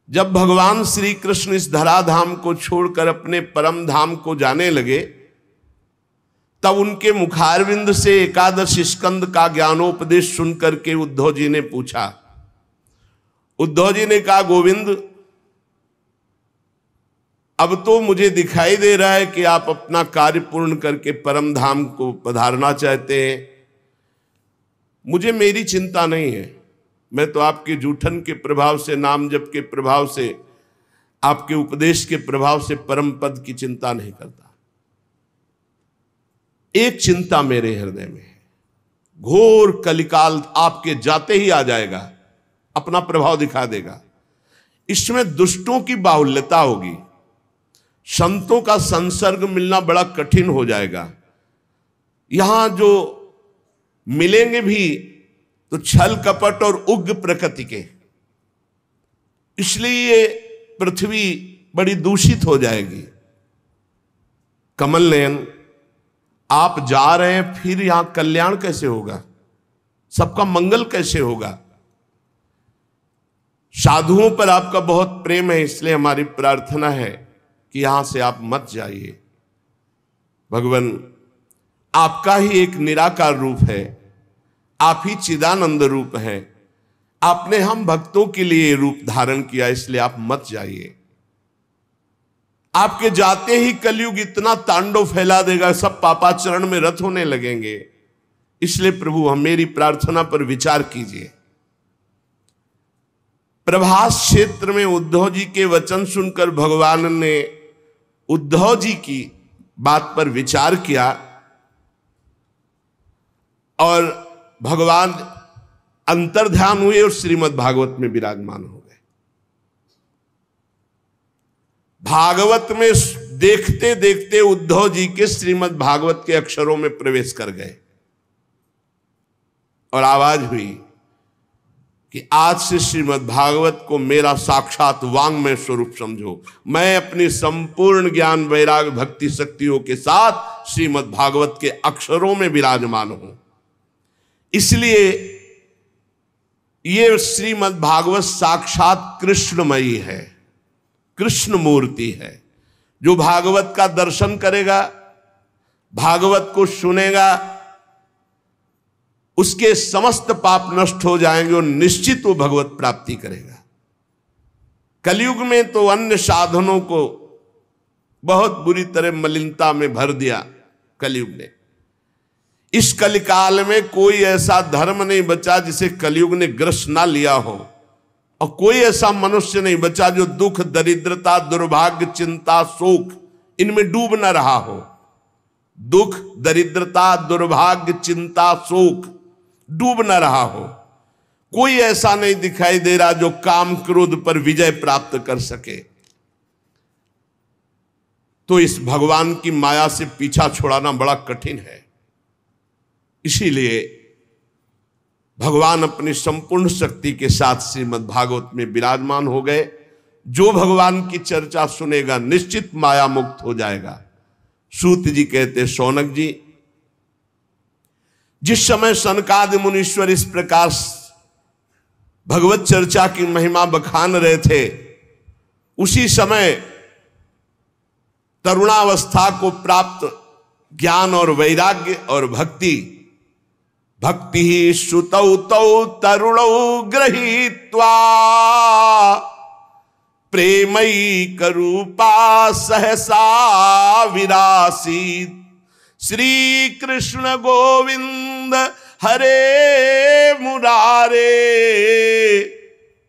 जब भगवान श्री कृष्ण इस धराधाम को छोड़कर अपने परम धाम को जाने लगे, तब उनके मुखारविंद से एकादश स्कंद का ज्ञानोपदेश सुनकर के उद्धव जी ने पूछा। उद्धव जी ने कहा, गोविंद, अब तो मुझे दिखाई दे रहा है कि आप अपना कार्य पूर्ण करके परम धाम को पधारना चाहते हैं। मुझे मेरी चिंता नहीं है, मैं तो आपके जूठन के प्रभाव से, नाम जप के प्रभाव से, आपके उपदेश के प्रभाव से परम पद की चिंता नहीं करता। एक चिंता मेरे हृदय में है, घोर कलिकाल आपके जाते ही आ जाएगा, अपना प्रभाव दिखा देगा। इसमें दुष्टों की बाहुल्यता होगी, संतों का संसर्ग मिलना बड़ा कठिन हो जाएगा। यहां जो मिलेंगे भी तो छल कपट और उग्र प्रकृति के, इसलिए ये पृथ्वी बड़ी दूषित हो जाएगी। कमल नयन, आप जा रहे हैं, फिर यहां कल्याण कैसे होगा, सबका मंगल कैसे होगा? साधुओं पर आपका बहुत प्रेम है, इसलिए हमारी प्रार्थना है कि यहां से आप मत जाइए। भगवान आपका ही एक निराकार रूप है, आप ही चिदानंद रूप है, आपने हम भक्तों के लिए रूप धारण किया, इसलिए आप मत जाइए। आपके जाते ही कलयुग इतना तांडव फैला देगा, सब पापाचरण में रत होने लगेंगे। इसलिए प्रभु हम मेरी प्रार्थना पर विचार कीजिए। प्रभास क्षेत्र में उद्धव जी के वचन सुनकर भगवान ने उद्धव जी की बात पर विचार किया और भगवान अंतर्ध्यान हुए और श्रीमद् भागवत में विराजमान हो गए। भागवत में देखते देखते उद्धव जी के श्रीमद् भागवत के अक्षरों में प्रवेश कर गए और आवाज हुई कि आज से श्रीमद् भागवत को मेरा साक्षात वांग्मय स्वरूप समझो। मैं अपनी संपूर्ण ज्ञान वैराग भक्ति शक्तियों के साथ श्रीमद् भागवत के अक्षरों में विराजमान हूं। इसलिए ये श्रीमद् भागवत साक्षात कृष्णमयी है, कृष्ण मूर्ति है। जो भागवत का दर्शन करेगा, भागवत को सुनेगा, उसके समस्त पाप नष्ट हो जाएंगे और निश्चित वो भगवत प्राप्ति करेगा। कलयुग में तो अन्य साधनों को बहुत बुरी तरह मलिनता में भर दिया कलयुग ने। इस कलिकाल में कोई ऐसा धर्म नहीं बचा जिसे कलयुग ने ग्रस्त ना लिया हो, और कोई ऐसा मनुष्य नहीं बचा जो दुख, दरिद्रता, दुर्भाग्य, चिंता, शोक इनमें डूब न रहा हो। दुख, दरिद्रता, दुर्भाग्य, चिंता, शोक डूब न रहा हो। कोई ऐसा नहीं दिखाई दे रहा जो काम क्रोध पर विजय प्राप्त कर सके। तो इस भगवान की माया से पीछा छुड़ाना बड़ा कठिन है। इसीलिए भगवान अपनी संपूर्ण शक्ति के साथ श्रीमद् भागवत में विराजमान हो गए। जो भगवान की चर्चा सुनेगा निश्चित माया मुक्त हो जाएगा। सूत जी कहते, शौनक जी, जिस समय सनकादि मुनीश्वर इस प्रकार भगवत चर्चा की महिमा बखान रहे थे, उसी समय तरुणावस्था को प्राप्त ज्ञान और वैराग्य और भक्ति ही श्रुतौ तौ तरुणौ गृहीत्वा प्रेमैक रूपा सहसा विरासीत। श्री कृष्ण गोविंद हरे मुरारे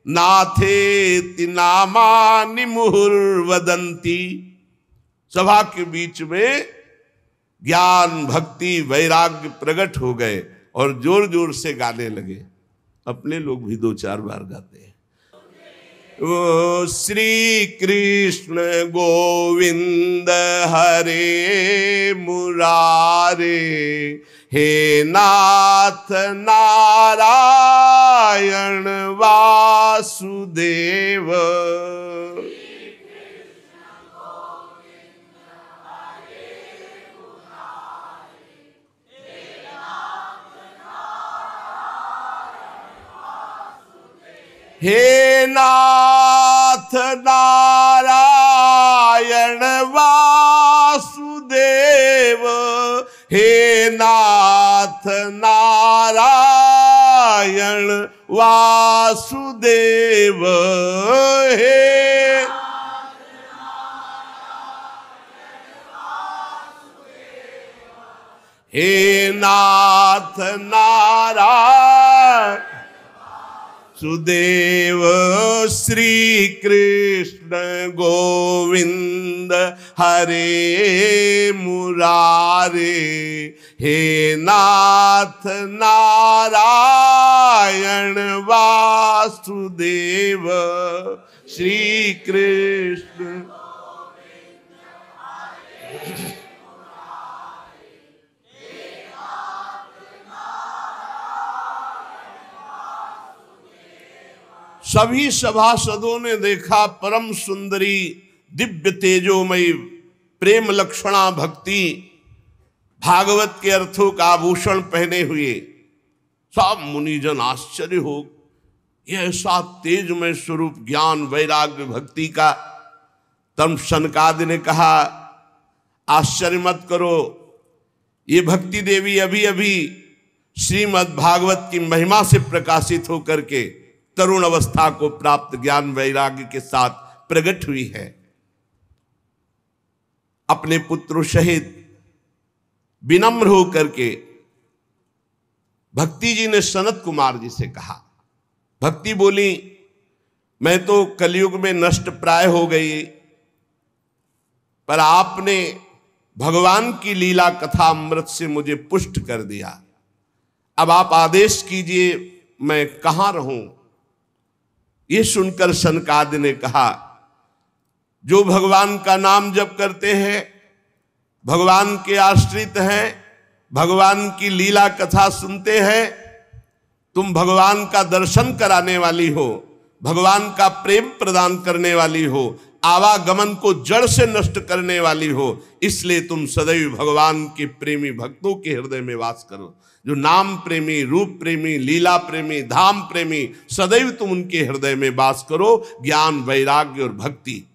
नाथेति नामानि मुहुर्वदन्ति। सभा के बीच में ज्ञान, भक्ति, वैराग्य प्रकट हो गए और जोर जोर से गाने लगे। अपने लोग भी 2-4 बार गाते हैं। ओ श्री कृष्ण गोविंद हरे मुरारे, हे नाथ नारायण वासुदेव। हे नाथ नारायण वासुदेव हे नाथ नारायण सुदेव श्री कृष्ण गोविंद हरे मुरारे हे नाथ नारायण वासुदेव श्री कृष्ण। सभी सभासदों ने देखा परम सुंदरी दिव्य तेजोमयी प्रेम लक्षणा भक्ति भागवत के अर्थों का आभूषण पहने हुए। सब मुनिजन आश्चर्य हो, यह ऐसा तेजमय स्वरूप ज्ञान वैराग्य भक्ति का। तब सनकादि ने कहा आश्चर्य मत करो, ये भक्ति देवी अभी अभी श्रीमद् भागवत की महिमा से प्रकाशित होकर के तरुण अवस्था को प्राप्त ज्ञान वैराग्य के साथ प्रकट हुई है। अपने पुत्रों सहित विनम्र होकर के भक्ति जी ने सनत कुमार जी से कहा। भक्ति बोली मैं तो कलयुग में नष्ट प्राय हो गई, पर आपने भगवान की लीला कथा अमृत से मुझे पुष्ट कर दिया। अब आप आदेश कीजिए मैं कहां रहूं। ये सुनकर सनकादि ने कहा जो भगवान का नाम जप करते हैं, भगवान के आश्रित हैं, भगवान की लीला कथा सुनते हैं, तुम भगवान का दर्शन कराने वाली हो, भगवान का प्रेम प्रदान करने वाली हो, आवागमन को जड़ से नष्ट करने वाली हो, इसलिए तुम सदैव भगवान के प्रेमी भक्तों के हृदय में वास करो। जो नाम प्रेमी, रूप प्रेमी, लीला प्रेमी, धाम प्रेमी, सदैव तुम उनके हृदय में वास करो। ज्ञान वैराग्य और भक्ति,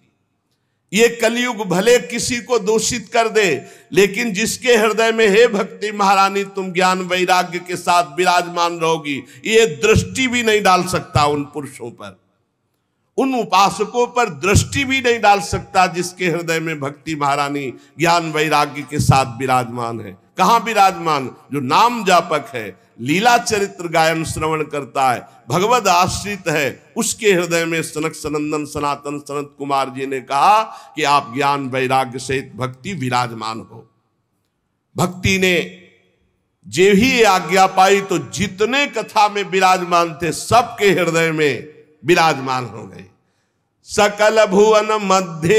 ये कलयुग भले किसी को दूषित कर दे, लेकिन जिसके हृदय में हे भक्ति महारानी तुम ज्ञान वैराग्य के साथ विराजमान रहोगी, ये दृष्टि भी नहीं डाल सकता उन पुरुषों पर, उन उपासकों पर दृष्टि भी नहीं डाल सकता जिसके हृदय में भक्ति महारानी ज्ञान वैराग्य के साथ विराजमान है। कहां विराजमान? जो नाम जापक है, लीला चरित्र गायन श्रवण करता है, भगवद आश्रित है, उसके हृदय में सनक सनंदन सनातन सनत कुमार जी ने कहा कि आप ज्ञान वैराग्य सहित भक्ति विराजमान हो। भक्ति ने जे ही आज्ञा पाई तो जितने कथा में विराजमान थे सबके हृदय में विराजमान हो गए। सकल भुवन मध्य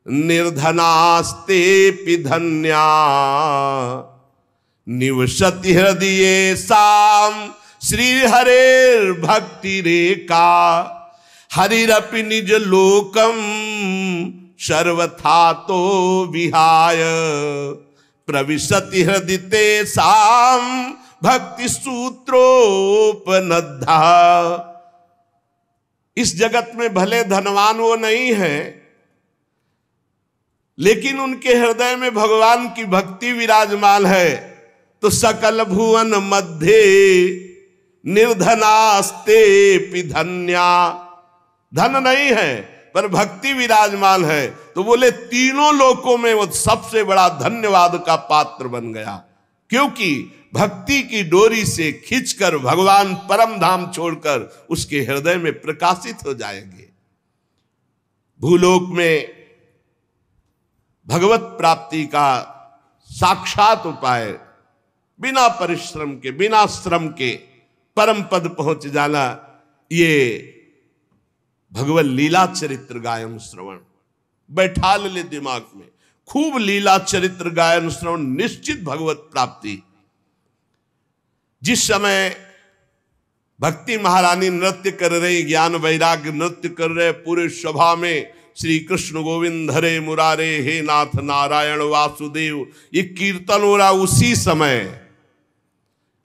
निर्धनास्ते पिधन्या निवसति हृदये साम श्री हरेर भक्ति रेखा हरिरपि निज लोकम सर्वथा तो विहाय प्रविशति हृदय साम भक्ति सूत्रोपनद्धा। इस जगत में भले धनवान वो नहीं है, लेकिन उनके हृदय में भगवान की भक्ति विराजमान है। तो सकल भुवन मध्य निर्धनास्ते पिधन्या, धन नहीं है पर भक्ति विराजमान है, तो बोले तीनों लोकों में वो सबसे बड़ा धन्यवाद का पात्र बन गया, क्योंकि भक्ति की डोरी से खींचकर भगवान परम धाम छोड़कर उसके हृदय में प्रकाशित हो जाएंगे। भूलोक में भगवत प्राप्ति का साक्षात उपाय बिना परिश्रम के, बिना श्रम के परम पद पहुंच जाना, ये भगवत लीला चरित्र गायन श्रवण बैठा ले दिमाग में। खूब लीला चरित्र गायन श्रवण, निश्चित भगवत प्राप्ति। जिस समय भक्ति महारानी नृत्य कर रही, ज्ञान वैराग्य नृत्य कर रहे, पूरे सभा में श्री कृष्ण गोविंद हरे मुरारे हे नाथ नारायण वासुदेव, ये कीर्तन हो रहा। उसी समय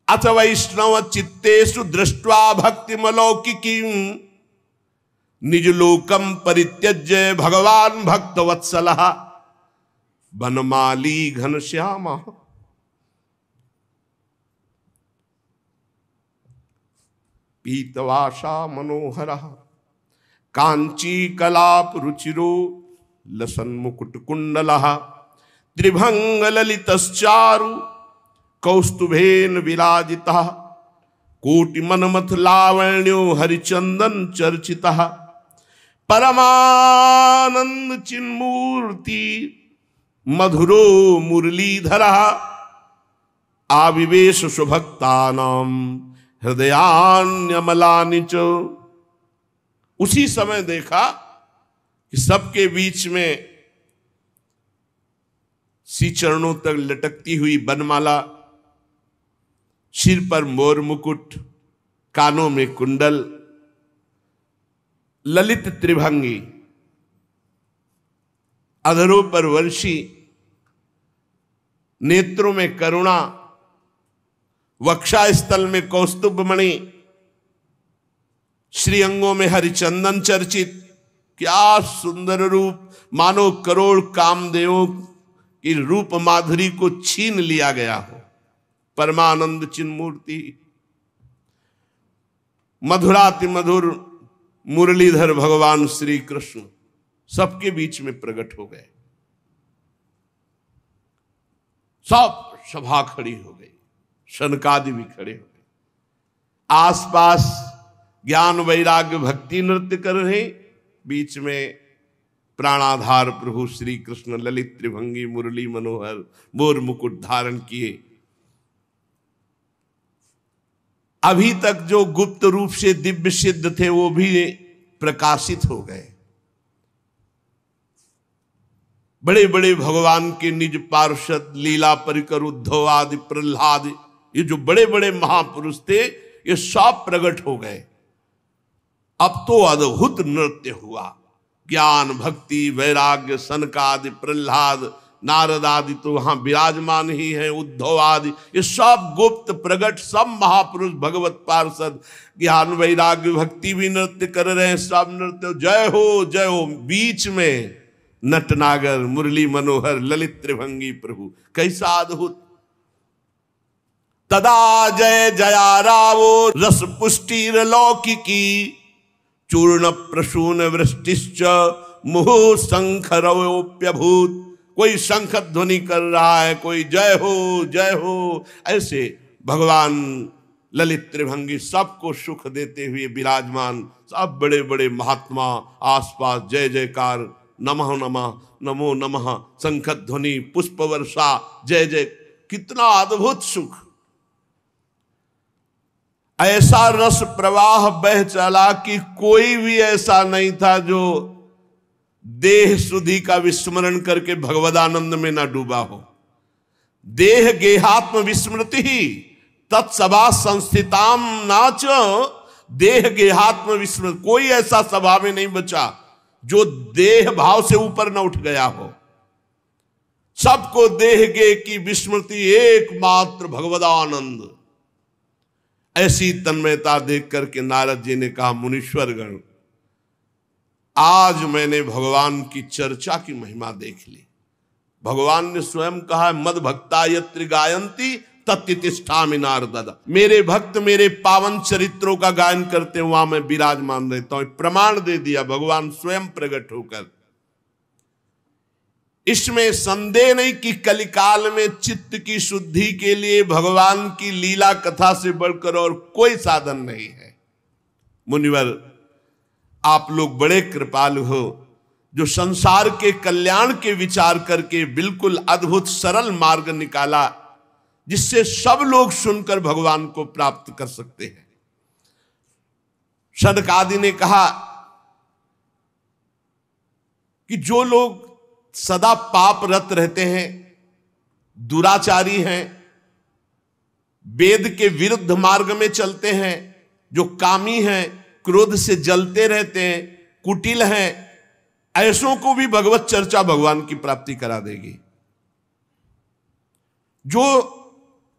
अथ वैष्णव चित्तेषु दृष्ट्वा भक्तिमलौकिकीं निज लोकम परित्यज्य भगवान भक्त वत्सलः बनमाली घनश्यामा। पीतवासा मनोहर कांची कलाप रुचिरो लसन मुकुट कुंडल त्रिभंग ललितश्चारु कौस्तुभेन विराजिता कोटि मनमथ लावण्यो हरिचंदन चर्चिता परमानंद चिन्मूर्ति मधुरो मुरलीधर आविवेश सुभक्तानां हृदयान्यमलानि च। उसी समय देखा कि सबके बीच में सी चरणों तक लटकती हुई बनमाला, सिर पर मोर मुकुट, कानों में कुंडल, ललित त्रिभंगी, अधरों पर वंशी, नेत्रों में करुणा, वक्षा स्थल में कौस्तुभ मणि, श्रीअंगों में हरिचंदन चर्चित। क्या सुंदर रूप, मानो करोड़ कामदेवों की रूप माधुरी को छीन लिया गया हो। परमानंद चिन्मूर्ति, मधुराति मधुर मुरलीधर भगवान श्री कृष्ण सबके बीच में प्रकट हो गए। सब सभा खड़ी हो गई, शनकादि भी खड़े हो गए। आसपास ज्ञान वैराग्य भक्ति नृत्य कर रहे, बीच में प्राणाधार प्रभु श्री कृष्ण ललित त्रिभंगी मुरली मनोहर मोर मुकुट धारण किए। अभी तक जो गुप्त रूप से दिव्य सिद्ध थे वो भी प्रकाशित हो गए। बड़े बड़े भगवान के निज पार्षद लीला परिकर उद्धव आदि प्रहलाद, ये जो बड़े बड़े महापुरुष थे ये सब प्रकट हो गए। अब तो अद्भुत नृत्य हुआ। ज्ञान भक्ति वैराग्य सनकादि प्रहलाद नारद आदि तो वहां विराजमान ही है, उद्धव आदि, ये सब गुप्त प्रकट सब महापुरुष भगवत पार्षद ज्ञान वैराग्य भक्ति भी नृत्य कर रहे हैं। सब नृत्य जय हो जय हो। बीच में नटनागर मुरली मनोहर ललित त्रिभंगी प्रभु, कैसा अद्भुत। तदा जय जया रावो रस पुष्टिर लौकिकी चूर्ण प्रसून वृष्टिश्च मुहुः शंखरवोप्यभूत। कोई शंख ध्वनि कर रहा है, कोई जय हो। ऐसे भगवान ललित त्रिभंगी सबको सुख देते हुए विराजमान। सब बड़े बड़े महात्मा आसपास जय जयकार, नमः नमः नमो नमः, शंख ध्वनि, पुष्प वर्षा, जय जय। कितना अद्भुत सुख। ऐसा रस प्रवाह बह चला कि कोई भी ऐसा नहीं था जो देह सुधि का विस्मरण करके भगवदानंद में ना डूबा हो। देह गेहात्म विस्मृति ही तत्सभा संस्थिताम नाच। देह गेहात्म विस्मृति, कोई ऐसा सभा में नहीं बचा जो देह भाव से ऊपर न उठ गया हो। सबको देह गे की विस्मृति, एकमात्र भगवदानंद। ऐसी तन्मयता देख करके नारद जी ने कहा, मुनीश्वर गण, आज मैंने भगवान की चर्चा की महिमा देख ली। भगवान ने स्वयं कहा, मद भक्ता यत्र गायंती तत्तिष्ठामि नारद। मेरे भक्त मेरे पावन चरित्रों का गायन करते हैं, वहां मैं विराजमान रहता हूं। प्रमाण दे दिया भगवान स्वयं प्रकट होकर। इसमें संदेह नहीं कि कलिकाल में चित्त की शुद्धि के लिए भगवान की लीला कथा से बढ़कर और कोई साधन नहीं है। मुनिवर, आप लोग बड़े कृपालु हो जो संसार के कल्याण के विचार करके बिल्कुल अद्भुत सरल मार्ग निकाला, जिससे सब लोग सुनकर भगवान को प्राप्त कर सकते हैं। सनकादि ने कहा कि जो लोग सदा पापरत रहते हैं, दुराचारी हैं, वेद के विरुद्ध मार्ग में चलते हैं, जो कामी हैं, क्रोध से जलते रहते हैं, कुटिल हैं, ऐसों को भी भगवत चर्चा भगवान की प्राप्ति करा देगी। जो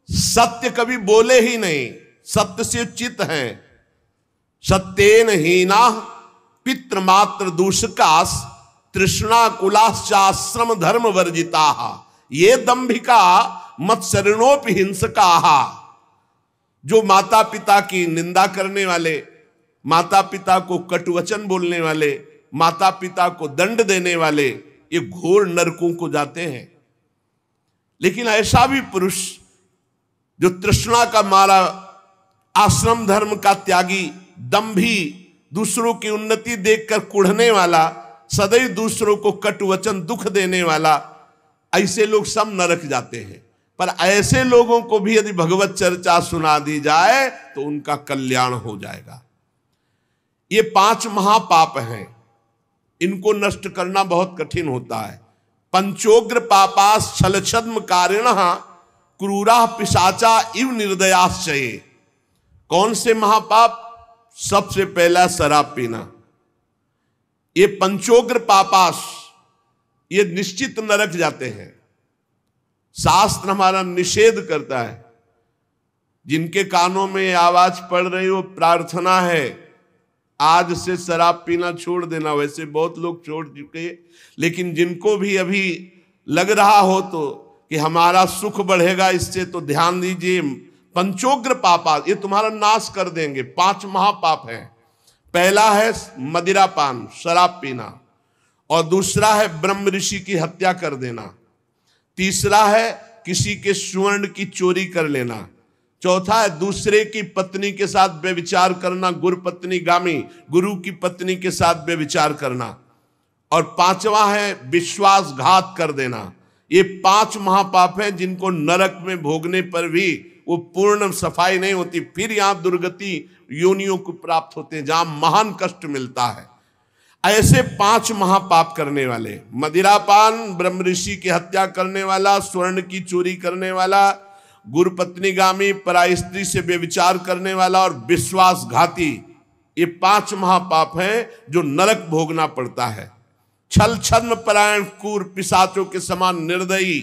सत्य कभी बोले ही नहीं, सत्य से चित हैं, सत्येन हीना पितृमात्र दूषकास तृष्णा कुलाश्चाश्रम धर्म वर्जिता ये दंभिका मत्सरणोपि हिंसका। जो माता पिता की निंदा करने वाले, माता पिता को कटुवचन बोलने वाले, माता पिता को दंड देने वाले, ये घोर नरकों को जाते हैं। लेकिन ऐसा भी पुरुष जो तृष्णा का मारा, आश्रम धर्म का त्यागी, दंभी, दूसरों की उन्नति देखकर कुढ़ने वाला, सदैव दूसरों को कटुवचन दुख देने वाला, ऐसे लोग सब नरक जाते हैं। पर ऐसे लोगों को भी यदि भगवत चर्चा सुना दी जाए तो उनका कल्याण हो जाएगा। ये 5 महापाप हैं, इनको नष्ट करना बहुत कठिन होता है। पंचोग्र पापास छलछद्म कारिणः क्रूरा पिशाचा इव निर्दयाश्चये। कौन से महापाप? सबसे पहला शराब पीना। ये पंचोग्र पापास, ये निश्चित नरक जाते हैं। शास्त्र हमारा निषेध करता है। जिनके कानों में आवाज पड़ रही हो, प्रार्थना है आज से शराब पीना छोड़ देना। वैसे बहुत लोग छोड़ चुके, लेकिन जिनको भी अभी लग रहा हो तो कि हमारा सुख बढ़ेगा इससे, तो ध्यान दीजिए। पंचोग्र पापा ये तुम्हारा नाश कर देंगे। 5 महापाप हैं। पहला है मदिरापान, शराब पीना, और दूसरा है ब्रह्म ऋषि की हत्या कर देना, तीसरा है किसी के स्वर्ण की चोरी कर लेना, चौथा है दूसरे की पत्नी के साथ व्यभिचार करना, गुरु पत्नी गामी, गुरु की पत्नी के साथ व्यभिचार करना, और 5वां है विश्वासघात कर देना। ये 5 महापाप हैं जिनको नरक में भोगने पर भी वो पूर्ण सफाई नहीं होती, फिर यहां दुर्गति योनियों को प्राप्त होते हैं जहां महान कष्ट मिलता है। ऐसे 5 महापाप करने वाले, मदिरापान, ब्रह्म ऋषि की हत्या करने वाला, स्वर्ण की चोरी करने वाला, गुरु पत्नीगामी, पराई स्त्री से व्यभिचार करने वाला और विश्वासघाती, ये 5 महापाप हैं जो नरक भोगना पड़ता है। छल छद्म परायण क्रूर पिशाचों के समान निर्दयी,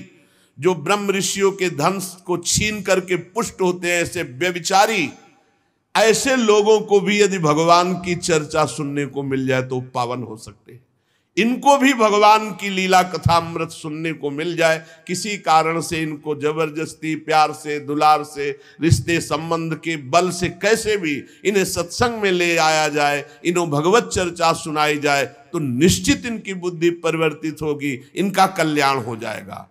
जो ब्रह्म ऋषियों के धन को छीन करके पुष्ट होते हैं, ऐसे व्यभिचारी, ऐसे लोगों को भी यदि भगवान की चर्चा सुनने को मिल जाए तो पावन हो सकते हैं। इनको भी भगवान की लीला कथा अमृत सुनने को मिल जाए, किसी कारण से इनको जबरदस्ती, प्यार से, दुलार से, रिश्ते संबंध के बल से कैसे भी इन्हें सत्संग में ले आया जाए, इन्हें भगवत चर्चा सुनाई जाए, तो निश्चित इनकी बुद्धि परिवर्तित होगी, इनका कल्याण हो जाएगा।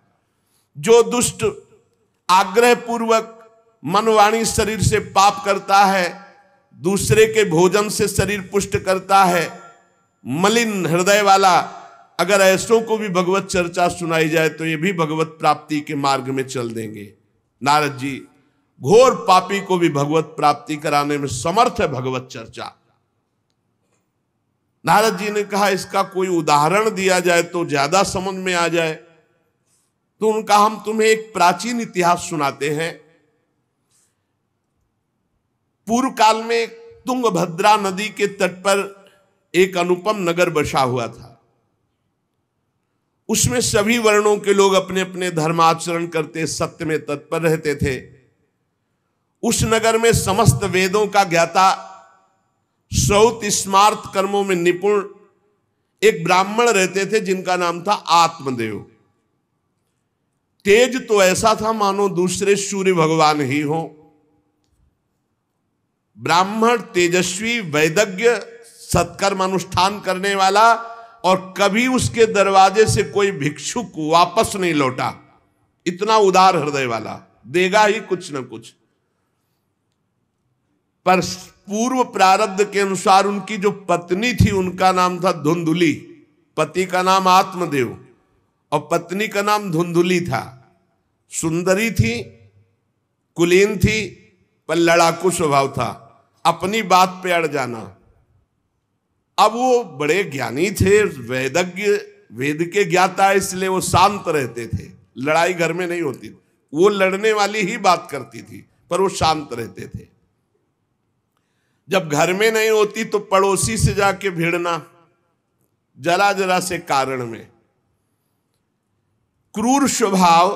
जो दुष्ट आग्रह पूर्वक मन वाणी शरीर से पाप करता है, दूसरे के भोजन से शरीर पुष्ट करता है, मलिन हृदय वाला, अगर ऐसों को भी भगवत चर्चा सुनाई जाए तो ये भी भगवत प्राप्ति के मार्ग में चल देंगे। नारद जी घोर पापी को भी भगवत प्राप्ति कराने में समर्थ है भगवत चर्चा। नारद जी ने कहा इसका कोई उदाहरण दिया जाए तो ज्यादा समझ में आ जाए, तो उनका हम तुम्हें एक प्राचीन इतिहास सुनाते हैं। पूर्व काल में तुंगभद्रा नदी के तट पर एक अनुपम नगर बसा हुआ था। उसमें सभी वर्णों के लोग अपने अपने धर्माचरण करते, सत्य में तत्पर रहते थे। उस नगर में समस्त वेदों का ज्ञाता, श्रौत स्मार्त कर्मों में निपुण एक ब्राह्मण रहते थे जिनका नाम था आत्मदेव। तेज तो ऐसा था मानो दूसरे सूर्य भगवान ही हो। ब्राह्मण तेजस्वी, वैदज्ञ, सत्कर्म अनुष्ठान करने वाला, और कभी उसके दरवाजे से कोई भिक्षुक वापस नहीं लौटा। इतना उदार हृदय वाला, देगा ही कुछ न कुछ। पर पूर्व प्रारब्ध के अनुसार उनकी जो पत्नी थी उनका नाम था धुंधुली। पति का नाम आत्मदेव और पत्नी का नाम धुंधुली था। सुंदरी थी, कुलीन थी, पर लड़ाकू स्वभाव था, अपनी बात पे अड़ जाना। अब वो बड़े ज्ञानी थे, वेदज्ञ, वेद के ज्ञाता, इसलिए वो शांत रहते थे, लड़ाई घर में नहीं होती। वो लड़ने वाली ही बात करती थी, पर वो शांत रहते थे। जब घर में नहीं होती तो पड़ोसी से जाके भिड़ना, जरा जरा से कारण में। क्रूर स्वभाव,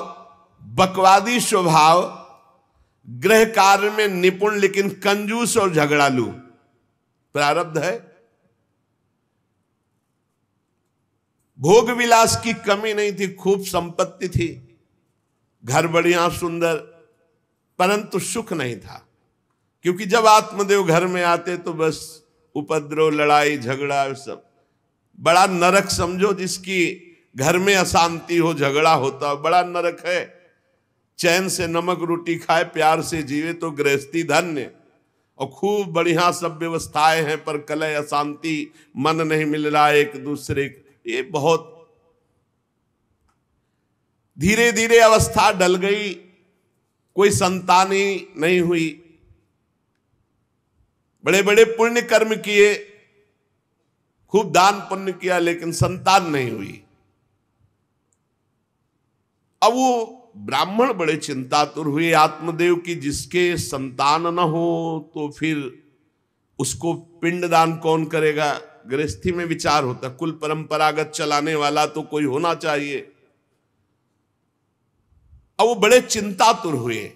बकवादी स्वभाव, गृह कार्य में निपुण लेकिन कंजूस और झगड़ालू, प्रारब्ध है। भोग विलास की कमी नहीं थी, खूब संपत्ति थी, घर बढ़िया सुंदर, परंतु सुख नहीं था। क्योंकि जब आत्मदेव घर में आते तो बस उपद्रव, लड़ाई झगड़ा, सब बड़ा नरक समझो। जिसकी घर में अशांति हो, झगड़ा होता हो, बड़ा नरक है। चैन से नमक रोटी खाए, प्यार से जीवे तो गृहस्थी धन्य। और खूब बढ़िया सब व्यवस्थाएं हैं, पर कलह, अशांति, मन नहीं मिल रहा एक दूसरे, ये बहुत धीरे धीरे अवस्था डल गई। कोई संतान ही नहीं हुई। बड़े बड़े पुण्य कर्म किए, खूब दान पुण्य किया, लेकिन संतान नहीं हुई। अब वो ब्राह्मण बड़े चिंतातुर हुए आत्मदेव की, जिसके संतान न हो तो फिर उसको पिंडदान कौन करेगा। गृहस्थी में विचार होता, कुल परंपरागत चलाने वाला तो कोई होना चाहिए। अब वो बड़े चिंतातुर हुए,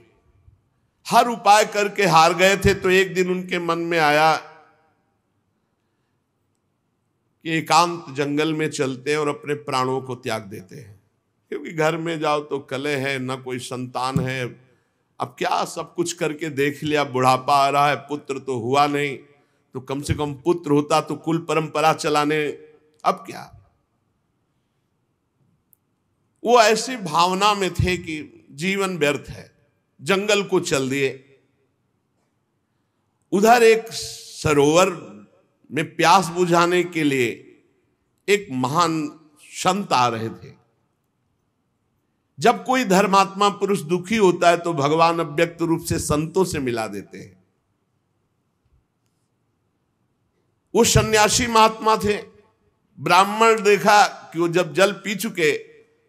हर उपाय करके हार गए थे। तो एक दिन उनके मन में आया कि एकांत जंगल में चलते हैं और अपने प्राणों को त्याग देते हैं, क्योंकि घर में जाओ तो कलह है, ना कोई संतान है। अब क्या, सब कुछ करके देख लिया, बुढ़ापा आ रहा है, पुत्र तो हुआ नहीं, तो कम से कम पुत्र होता तो कुल परंपरा चलाने, अब क्या। वो ऐसी भावना में थे कि जीवन व्यर्थ है, जंगल को चल दिए। उधर एक सरोवर में प्यास बुझाने के लिए एक महान संत आ रहे थे। जब कोई धर्मात्मा पुरुष दुखी होता है तो भगवान अव्यक्त रूप से संतों से मिला देते हैं। वो सन्यासी महात्मा थे। ब्राह्मण देखा कि वो जब जल पी चुके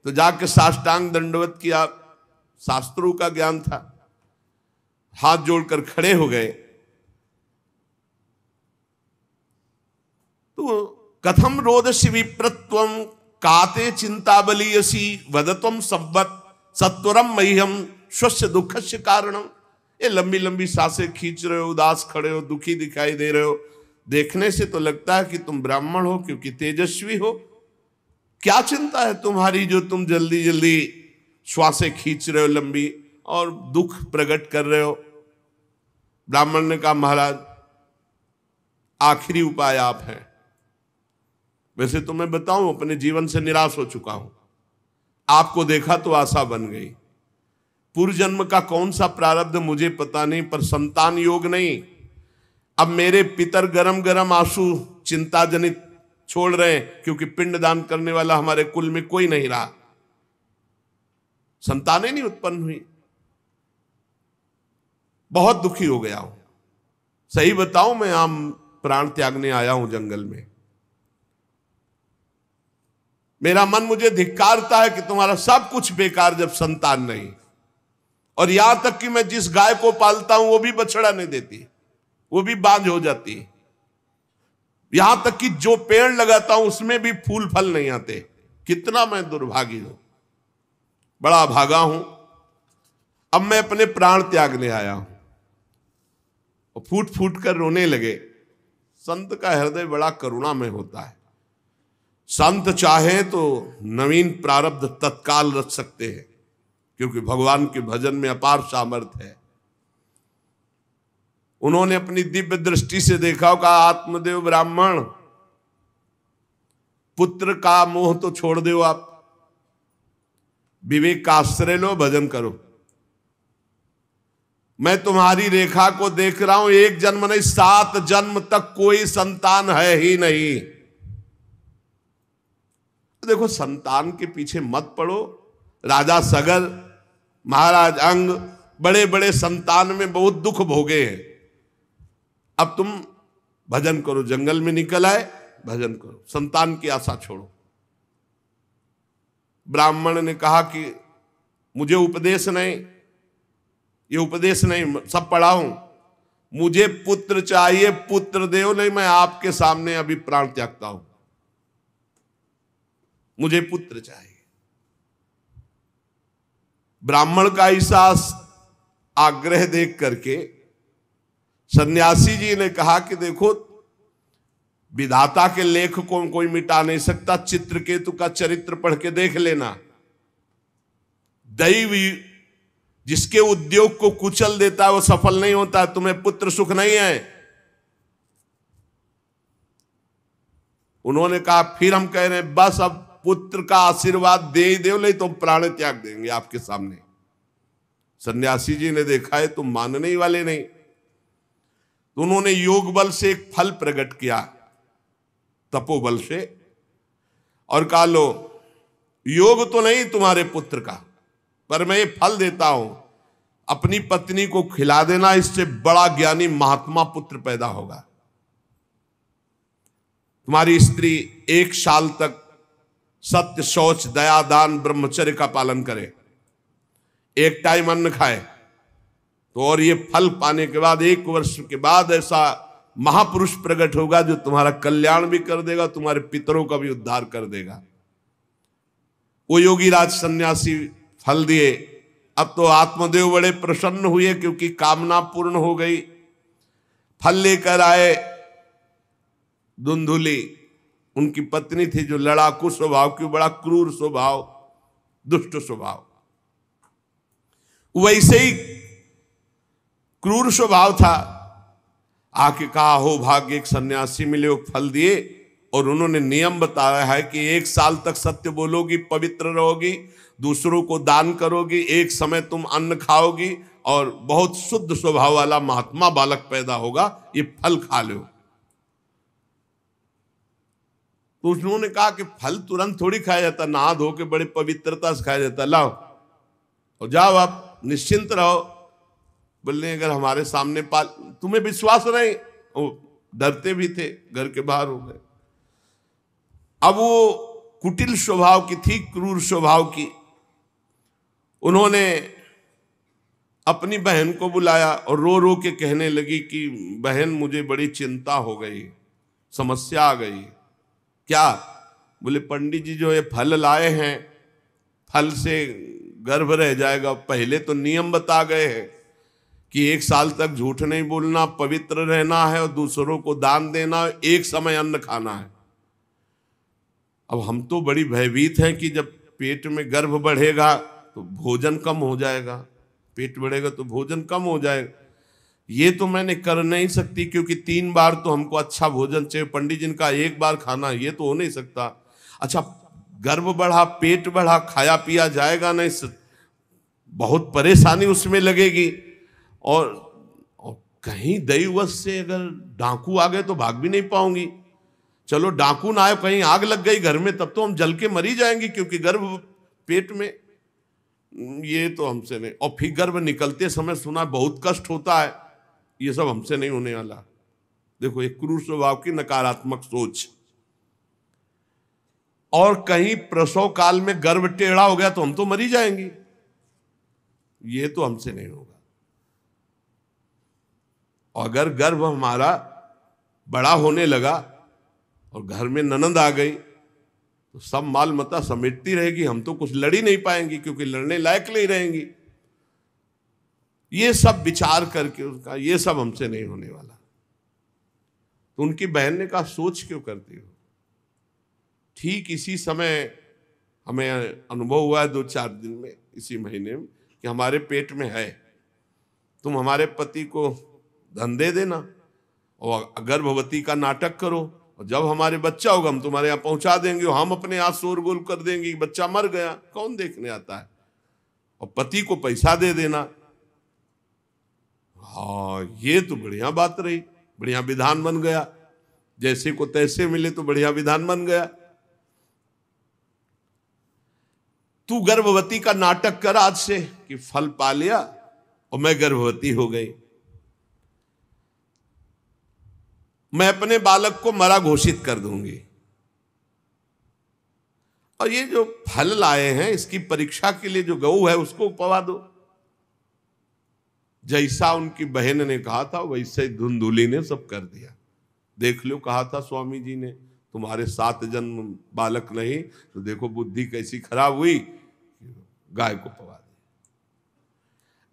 तो जाके साष्टांग दंडवत किया, शास्त्रों का ज्ञान था, हाथ जोड़कर खड़े हो गए। तो कथम रोदसी विप्रत्वम काते चिंता बलियसी वदत्वम सब्बत सत्वरम मह्यम स्वस्य दुखस्य कारणम। ये लंबी लंबी सांसें खींच रहे हो, उदास खड़े हो, दुखी दिखाई दे रहे हो। देखने से तो लगता है कि तुम ब्राह्मण हो, क्योंकि तेजस्वी हो। क्या चिंता है तुम्हारी जो तुम जल्दी जल्दी श्वासें खींच रहे हो लंबी, और दुख प्रकट कर रहे हो। ब्राह्मण ने कहा, महाराज आखिरी उपाय आप हैं। वैसे तो मैं बताऊं, अपने जीवन से निराश हो चुका हूं। आपको देखा तो आशा बन गई। पूर्व जन्म का कौन सा प्रारब्ध मुझे पता नहीं, पर संतान योग नहीं। अब मेरे पितर गरम गरम आंसू चिंता जनित छोड़ रहे हैं, क्योंकि पिंडदान करने वाला हमारे कुल में कोई नहीं रहा, संतानें नहीं उत्पन्न हुई। बहुत दुखी हो गया हूं। सही बताऊं, मैं आम प्राण त्यागने आया हूं जंगल में। मेरा मन मुझे धिक्कारता है कि तुम्हारा सब कुछ बेकार जब संतान नहीं। और यहां तक कि मैं जिस गाय को पालता हूं वो भी बछड़ा नहीं देती, वो भी बांझ हो जाती। यहां तक कि जो पेड़ लगाता हूं उसमें भी फूल फल नहीं आते। कितना मैं दुर्भागी हूं, बड़ा भागा हूं। अब मैं अपने प्राण त्यागने आया हूं। और फूट फूट कर रोने लगे। संत का हृदय बड़ा करुणा में होता है। संत चाहे तो नवीन प्रारब्ध तत्काल रच सकते हैं, क्योंकि भगवान के भजन में अपार सामर्थ्य है। उन्होंने अपनी दिव्य दृष्टि से देखा, कहा, आत्मदेव ब्राह्मण, पुत्र का मोह तो छोड़ दो, आप विवेक का आश्रय लो, भजन करो। मैं तुम्हारी रेखा को देख रहा हूं, एक जन्म नहीं 7 जन्म तक कोई संतान है ही नहीं। देखो, संतान के पीछे मत पड़ो। राजा सगर, महाराज अंग, बड़े बड़े संतान में बहुत दुख भोगे हैं। अब तुम भजन करो। जंगल में निकल आए, भजन करो, संतान की आशा छोड़ो। ब्राह्मण ने कहा कि मुझे उपदेश नहीं, ये उपदेश नहीं, सब पढ़ा हूं, मुझे पुत्र चाहिए, पुत्र देव, नहीं मैं आपके सामने अभी प्राण त्यागता हूं, मुझे पुत्र चाहिए। ब्राह्मण का ऐसा आग्रह देख करके सन्यासी जी ने कहा कि देखो, विधाता के लेख को कोई मिटा नहीं सकता। चित्रकेतु का चरित्र पढ़ के देख लेना। दैव जिसके उद्योग को कुचल देता है वो सफल नहीं होता। तुम्हें पुत्र सुख नहीं है। उन्होंने कहा फिर हम कह रहे हैं बस अब पुत्र का आशीर्वाद दे ही दो, नहीं तो प्राण त्याग देंगे आपके सामने। सन्यासी जी ने देखा है तुम मानने ही वाले नहीं, तो उन्होंने योग बल से एक फल प्रकट किया, तपोबल से, और कहा लो योग तो नहीं तुम्हारे पुत्र का, पर मैं ये फल देता हूं, अपनी पत्नी को खिला देना, इससे बड़ा ज्ञानी महात्मा पुत्र पैदा होगा। तुम्हारी स्त्री 1 साल तक सत्य, शौच, दया, दान, ब्रह्मचर्य का पालन करे, एक टाइम अन्न खाए, तो और ये फल पाने के बाद 1 वर्ष के बाद ऐसा महापुरुष प्रकट होगा जो तुम्हारा कल्याण भी कर देगा, तुम्हारे पितरों का भी उद्धार कर देगा। वो योगीराज सन्यासी फल दिए। अब तो आत्मदेव बड़े प्रसन्न हुए क्योंकि कामना पूर्ण हो गई। फल लेकर आए। धुंधुली उनकी पत्नी थी जो लड़ाकू स्वभाव की, बड़ा क्रूर स्वभाव, दुष्ट स्वभाव, वैसे ही क्रूर स्वभाव था। आके कहा हो भाग्य एक सन्यासी मिले, वो फल दिए, और उन्होंने नियम बताया है कि 1 साल तक सत्य बोलोगी, पवित्र रहोगी, दूसरों को दान करोगी, एक समय तुम अन्न खाओगी, और बहुत शुद्ध स्वभाव वाला महात्मा बालक पैदा होगा, ये फल खा लो। तो उन्होंने कहा कि फल तुरंत थोड़ी खाया जाता, नहा धो के बड़े पवित्रता से खाया जाता, लाओ और जाओ आप निश्चिंत रहो। बोलने अगर हमारे सामने पाल, तुम्हें विश्वास नहीं, वो डरते भी थे, घर के बाहर हो गए। अब वो कुटिल स्वभाव की थी, क्रूर स्वभाव की। उन्होंने अपनी बहन को बुलाया और रो रो के कहने लगी कि बहन मुझे बड़ी चिंता हो गई, समस्या आ गई। क्या? बोले पंडित जी जो ये फल लाए हैं, फल से गर्भ रह जाएगा। पहले तो नियम बता गए हैं कि 1 साल तक झूठ नहीं बोलना, पवित्र रहना है, और दूसरों को दान देना, एक समय अन्न खाना है। अब हम तो बड़ी भयभीत हैं कि जब पेट में गर्भ बढ़ेगा तो भोजन कम हो जाएगा, पेट बढ़ेगा तो भोजन कम हो जाएगा। ये तो मैंने कर नहीं सकती क्योंकि 3 बार तो हमको अच्छा भोजन चाहिए, पंडित जी का 1 बार खाना, ये तो हो नहीं सकता। अच्छा गर्भ बढ़ा, पेट बढ़ा, खाया पिया जाएगा नहीं, बहुत परेशानी उसमें लगेगी। और कहीं दैववश से अगर डाकू आ गए तो भाग भी नहीं पाऊंगी। चलो डाकू ना आए, कहीं आग लग गई घर में, तब तो हम जल के मरी जाएंगे क्योंकि गर्भ पेट में, ये तो हमसे नहीं। और फिर गर्भ निकलते समय सुना बहुत कष्ट होता है, ये सब हमसे नहीं होने वाला। देखो एक क्रूर स्वभाव की नकारात्मक सोच। और कहीं प्रसव काल में गर्भ टेढ़ा हो गया तो हम तो मरी जाएंगे, ये तो हमसे नहीं होगा। और अगर गर्भ हमारा बड़ा होने लगा और घर में ननद आ गई तो सब माल मता समेटती रहेगी, हम तो कुछ लड़ ही नहीं पाएंगे क्योंकि लड़ने लायक नहीं रहेंगी। ये सब विचार करके उसका, ये सब हमसे नहीं होने वाला। तो उनकी बहन ने कहा सोच क्यों करती हो? ठीक इसी समय हमें अनुभव हुआ है 2-4 दिन में, इसी महीने में, कि हमारे पेट में है, तुम हमारे पति को धन दे देना और गर्भवती का नाटक करो, और जब हमारे बच्चा होगा हम तुम्हारे यहाँ पहुंचा देंगे, और हम अपने यहाँ शोरगुल कर देंगे, बच्चा मर गया, कौन देखने आता है, और पति को पैसा दे देना। हाँ ये तो बढ़िया बात रही, बढ़िया विधान बन गया, जैसे को तैसे मिले तो बढ़िया विधान बन गया। तू गर्भवती का नाटक कर आज से कि फल पा लिया और मैं गर्भवती हो गई, मैं अपने बालक को मरा घोषित कर दूंगी, और ये जो फल लाए हैं इसकी परीक्षा के लिए जो गऊ है उसको उपवा दो। जैसा उनकी बहन ने कहा था वैसे धुंधुली ने सब कर दिया। देख लो, कहा था स्वामी जी ने तुम्हारे 7 जन्म बालक नहीं, तो देखो बुद्धि कैसी खराब हुई, गाय को पवा दिया।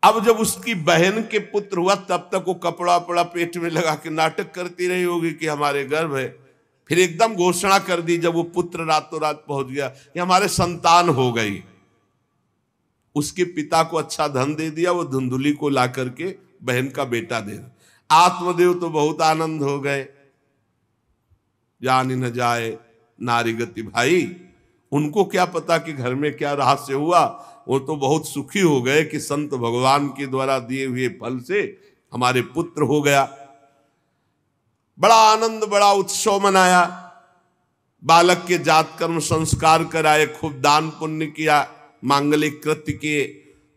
अब जब उसकी बहन के पुत्र हुआ तब तक वो कपड़ा पड़ा पेट में लगा के नाटक करती रही होगी कि हमारे गर्भ है। फिर एकदम घोषणा कर दी जब वो पुत्र रातों रात पहुंच गया कि हमारे संतान हो गई। उसके पिता को अच्छा धन दे दिया, वो धुंधुली को ला करके बहन का बेटा दे दिया। आत्मदेव तो बहुत आनंद हो गए। जान न जाए नारी गति भाई, उनको क्या पता कि घर में क्या रहस्य हुआ। वो तो बहुत सुखी हो गए कि संत भगवान के द्वारा दिए हुए फल से हमारे पुत्र हो गया। बड़ा आनंद, बड़ा उत्सव मनाया। बालक के जात कर्म संस्कार कराए, खूब दान पुण्य किया, मांगलिक कृत्य किए।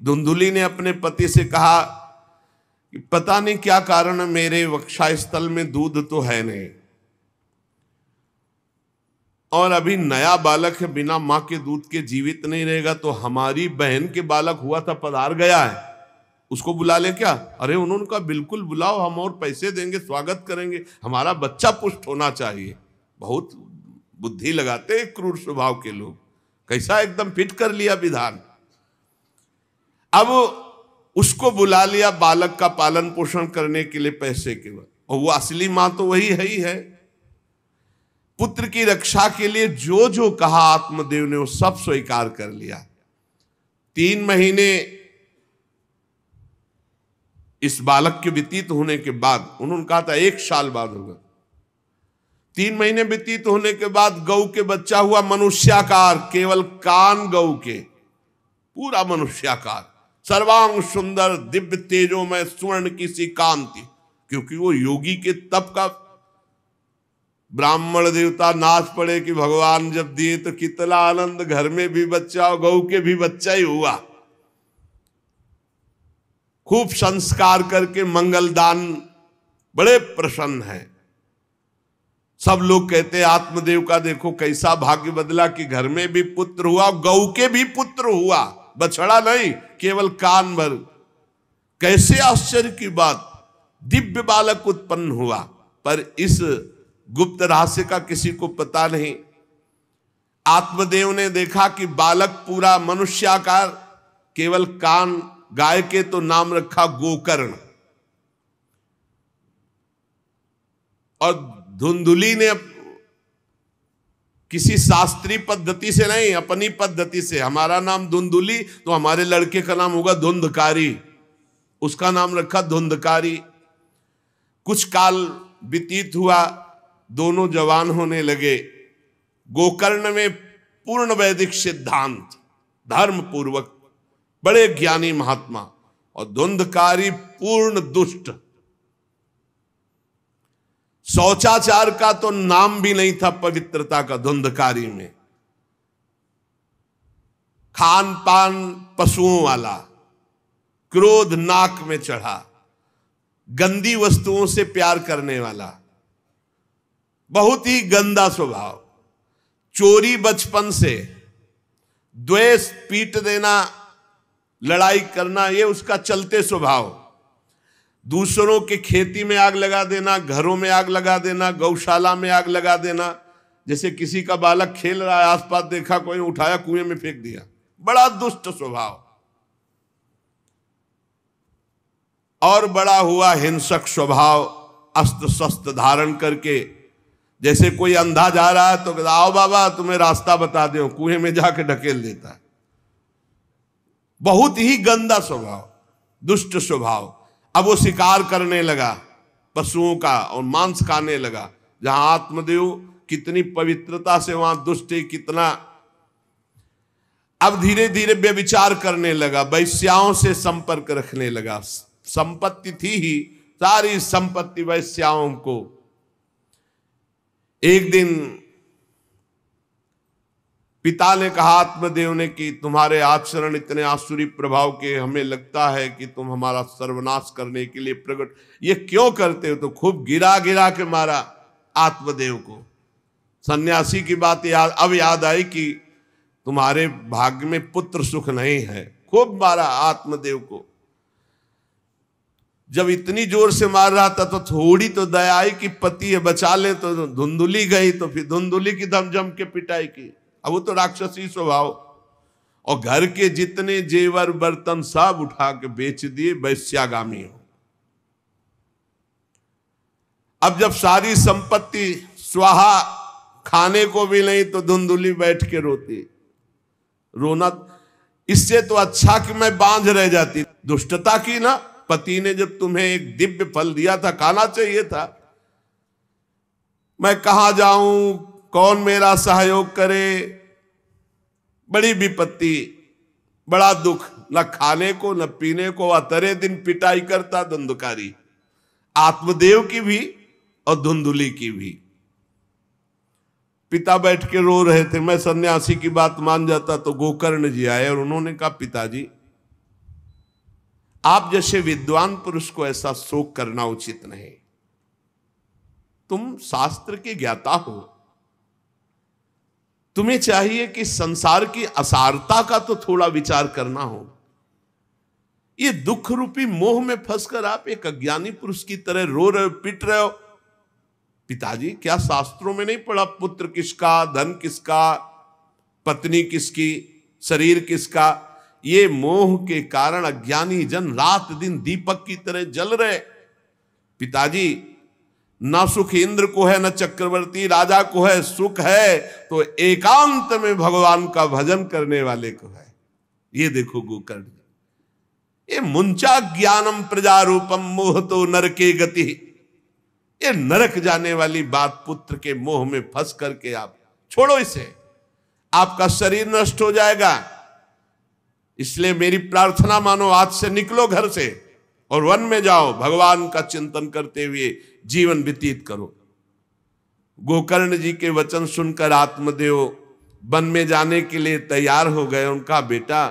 धुंधुली ने अपने पति से कहा कि पता नहीं क्या कारण, मेरे वक्षस्थल में दूध तो है नहीं, और अभी नया बालक है, बिना मां के दूध के जीवित नहीं रहेगा, तो हमारी बहन के बालक हुआ था पधार गया है, उसको बुला ले क्या? अरे उन्होंने कहा बिल्कुल बुलाओ, हम और पैसे देंगे, स्वागत करेंगे, हमारा बच्चा पुष्ट होना चाहिए। बहुत बुद्धि लगाते हैं क्रूर स्वभाव के लोग, कैसा एकदम फिट कर लिया विधान। अब उसको बुला लिया बालक का पालन पोषण करने के लिए पैसे के बाद, और वो असली मां तो वही है ही है। पुत्र की रक्षा के लिए जो जो कहा आत्मदेव ने वो सब स्वीकार कर लिया। 3 महीने इस बालक के व्यतीत होने के बाद, उन्होंने कहा था 1 साल बाद होगा, 3 महीने व्यतीत होने के बाद गौ के बच्चा हुआ मनुष्याकार, केवल कान गौ के, पूरा मनुष्याकार, सर्वांग सुंदर, दिव्य तेजोमय, स्वर्ण की सी कांति, क्योंकि वो योगी के तप का। ब्राह्मण देवता नाच पड़े कि भगवान जब दिए तो कितना आनंद, घर में भी बच्चा और गौ के भी बच्चा ही हुआ। खूब संस्कार करके मंगल दान, बड़े प्रसन्न हैं। सब लोग कहते आत्मदेव का देखो कैसा भाग्य बदला कि घर में भी पुत्र हुआ, गौ के भी पुत्र हुआ, बछड़ा नहीं, केवल कान भर। कैसे आश्चर्य की बात, दिव्य बालक उत्पन्न हुआ। पर इस गुप्त रहस्य का किसी को पता नहीं। आत्मदेव ने देखा कि बालक पूरा मनुष्याकार, केवल कान, गाय के तो नाम रखा गोकर्ण। और धुंधुली ने किसी शास्त्रीय पद्धति से नहीं, अपनी पद्धति से, हमारा नाम धुंधुली तो हमारे लड़के का नाम होगा धुंधकारी, उसका नाम रखा धुंधकारी। कुछ काल व्यतीत हुआ, दोनों जवान होने लगे। गोकर्ण में पूर्ण वैदिक सिद्धांत, धर्म पूर्वक, बड़े ज्ञानी महात्मा, और धुंधकारी पूर्ण दुष्ट। शौचाचार का तो नाम भी नहीं था पवित्रता का धुंधकारी में। खान पान पशुओं वाला, क्रोध नाक में चढ़ा, गंदी वस्तुओं से प्यार करने वाला, बहुत ही गंदा स्वभाव। चोरी बचपन से, द्वेष, पीट देना, लड़ाई करना, ये उसका चलते स्वभाव। दूसरों के खेती में आग लगा देना, घरों में आग लगा देना, गौशाला में आग लगा देना। जैसे किसी का बालक खेल रहा है, आसपास देखा कोई, उठाया कुएं में फेंक दिया, बड़ा दुष्ट स्वभाव। और बड़ा हुआ हिंसक स्वभाव, अस्त्र शस्त्र धारण करके, जैसे कोई अंधा जा रहा है तो आओ बाबा तुम्हें रास्ता बता दो, कुएं में जाके ढकेल देता है। बहुत ही गंदा स्वभाव, दुष्ट स्वभाव। अब वो शिकार करने लगा पशुओं का और मांस खाने लगा। जहां आत्मदेव कितनी पवित्रता से, वहां दुष्ट कितना। अब धीरे धीरे व्यभिचार करने लगा, वैश्याओं से संपर्क रखने लगा। संपत्ति थी ही, सारी संपत्ति वैश्याओं को। एक दिन पिता ने कहा आत्मदेव ने कि तुम्हारे आचरण इतने आसुरी प्रभाव के, हमें लगता है कि तुम हमारा सर्वनाश करने के लिए प्रकट, ये क्यों करते हो? तो खूब गिरा गिरा के मारा आत्मदेव को। सन्यासी की बात अब याद आई कि तुम्हारे भाग्य में पुत्र सुख नहीं है, खूब मारा आत्मदेव को। जब इतनी जोर से मार रहा था तो थोड़ी तो दया आई कि पति है, बचा ले। तो धुंधुली गई, तो फिर धुंधुली की दम जम के पिटाई की। अब वो तो राक्षसी स्वभाव, और घर के जितने जेवर बर्तन सब उठा के बेच दिए, वैश्यागामी हो। अब जब सारी संपत्ति स्वाहा, खाने को भी नहीं, तो धुंधुली बैठ के रोती। रोना इससे तो अच्छा कि मैं बांझ रह जाती। दुष्टता की ना, पति ने जब तुम्हें एक दिव्य फल दिया था, खाना चाहिए था। मैं कहां जाऊं, कौन मेरा सहयोग करे, बड़ी विपत्ति, बड़ा दुख, न खाने को न पीने को, अतरे दिन पिटाई करता धुंधकारी, आत्मदेव की भी और धुंधुली की भी। पिता बैठ के रो रहे थे, मैं सन्यासी की बात मान जाता तो गोकर्ण जी आए और उन्होंने कहा, पिताजी आप जैसे विद्वान पुरुष को ऐसा शोक करना उचित नहीं। तुम शास्त्र के ज्ञाता हो, तुम्हें चाहिए कि संसार की असारता का तो थोड़ा विचार करना हो। ये दुख रूपी मोह में फंसकर आप एक अज्ञानी पुरुष की तरह रो रहे हो, पिट रहे हो। पिताजी क्या शास्त्रों में नहीं पढ़ा, पुत्र किसका, धन किसका, पत्नी किसकी, शरीर किसका? ये मोह के कारण अज्ञानी जन रात दिन दीपक की तरह जल रहे। पिताजी न सुख इंद्र को है, न चक्रवर्ती राजा को है, सुख है तो एकांत में भगवान का भजन करने वाले को है। ये देखो गोकर्ण, ये मुंचा ज्ञानम प्रजारूपम मोह तो नरके गति। ये नरक जाने वाली बात, पुत्र के मोह में फंस करके आप छोड़ो इसे, आपका शरीर नष्ट हो जाएगा। इसलिए मेरी प्रार्थना मानो, आज से निकलो घर से और वन में जाओ, भगवान का चिंतन करते हुए जीवन व्यतीत करो। गोकर्ण जी के वचन सुनकर आत्मदेव वन में जाने के लिए तैयार हो गए। उनका बेटा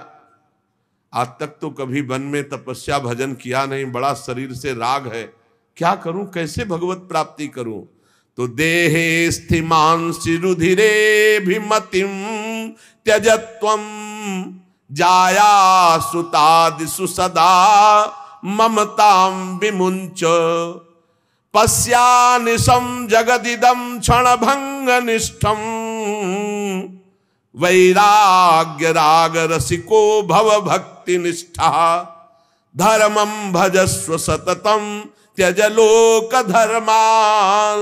आज तक तो कभी वन में तपस्या भजन किया नहीं, बड़ा शरीर से राग है, क्या करूं, कैसे भगवत प्राप्ति करूं? तो देहे स्थिमान रुधिरे भिमतिम त्यजत्वम जाया सुतादिषु सदा ममताम विमुंच पश्यानिशं जगदिदं क्षणभंग निष्ठम वैराग्य राग रसिको भव भक्ति निष्ठा धर्मं भजस्व सततम त्यज लोक धर्मान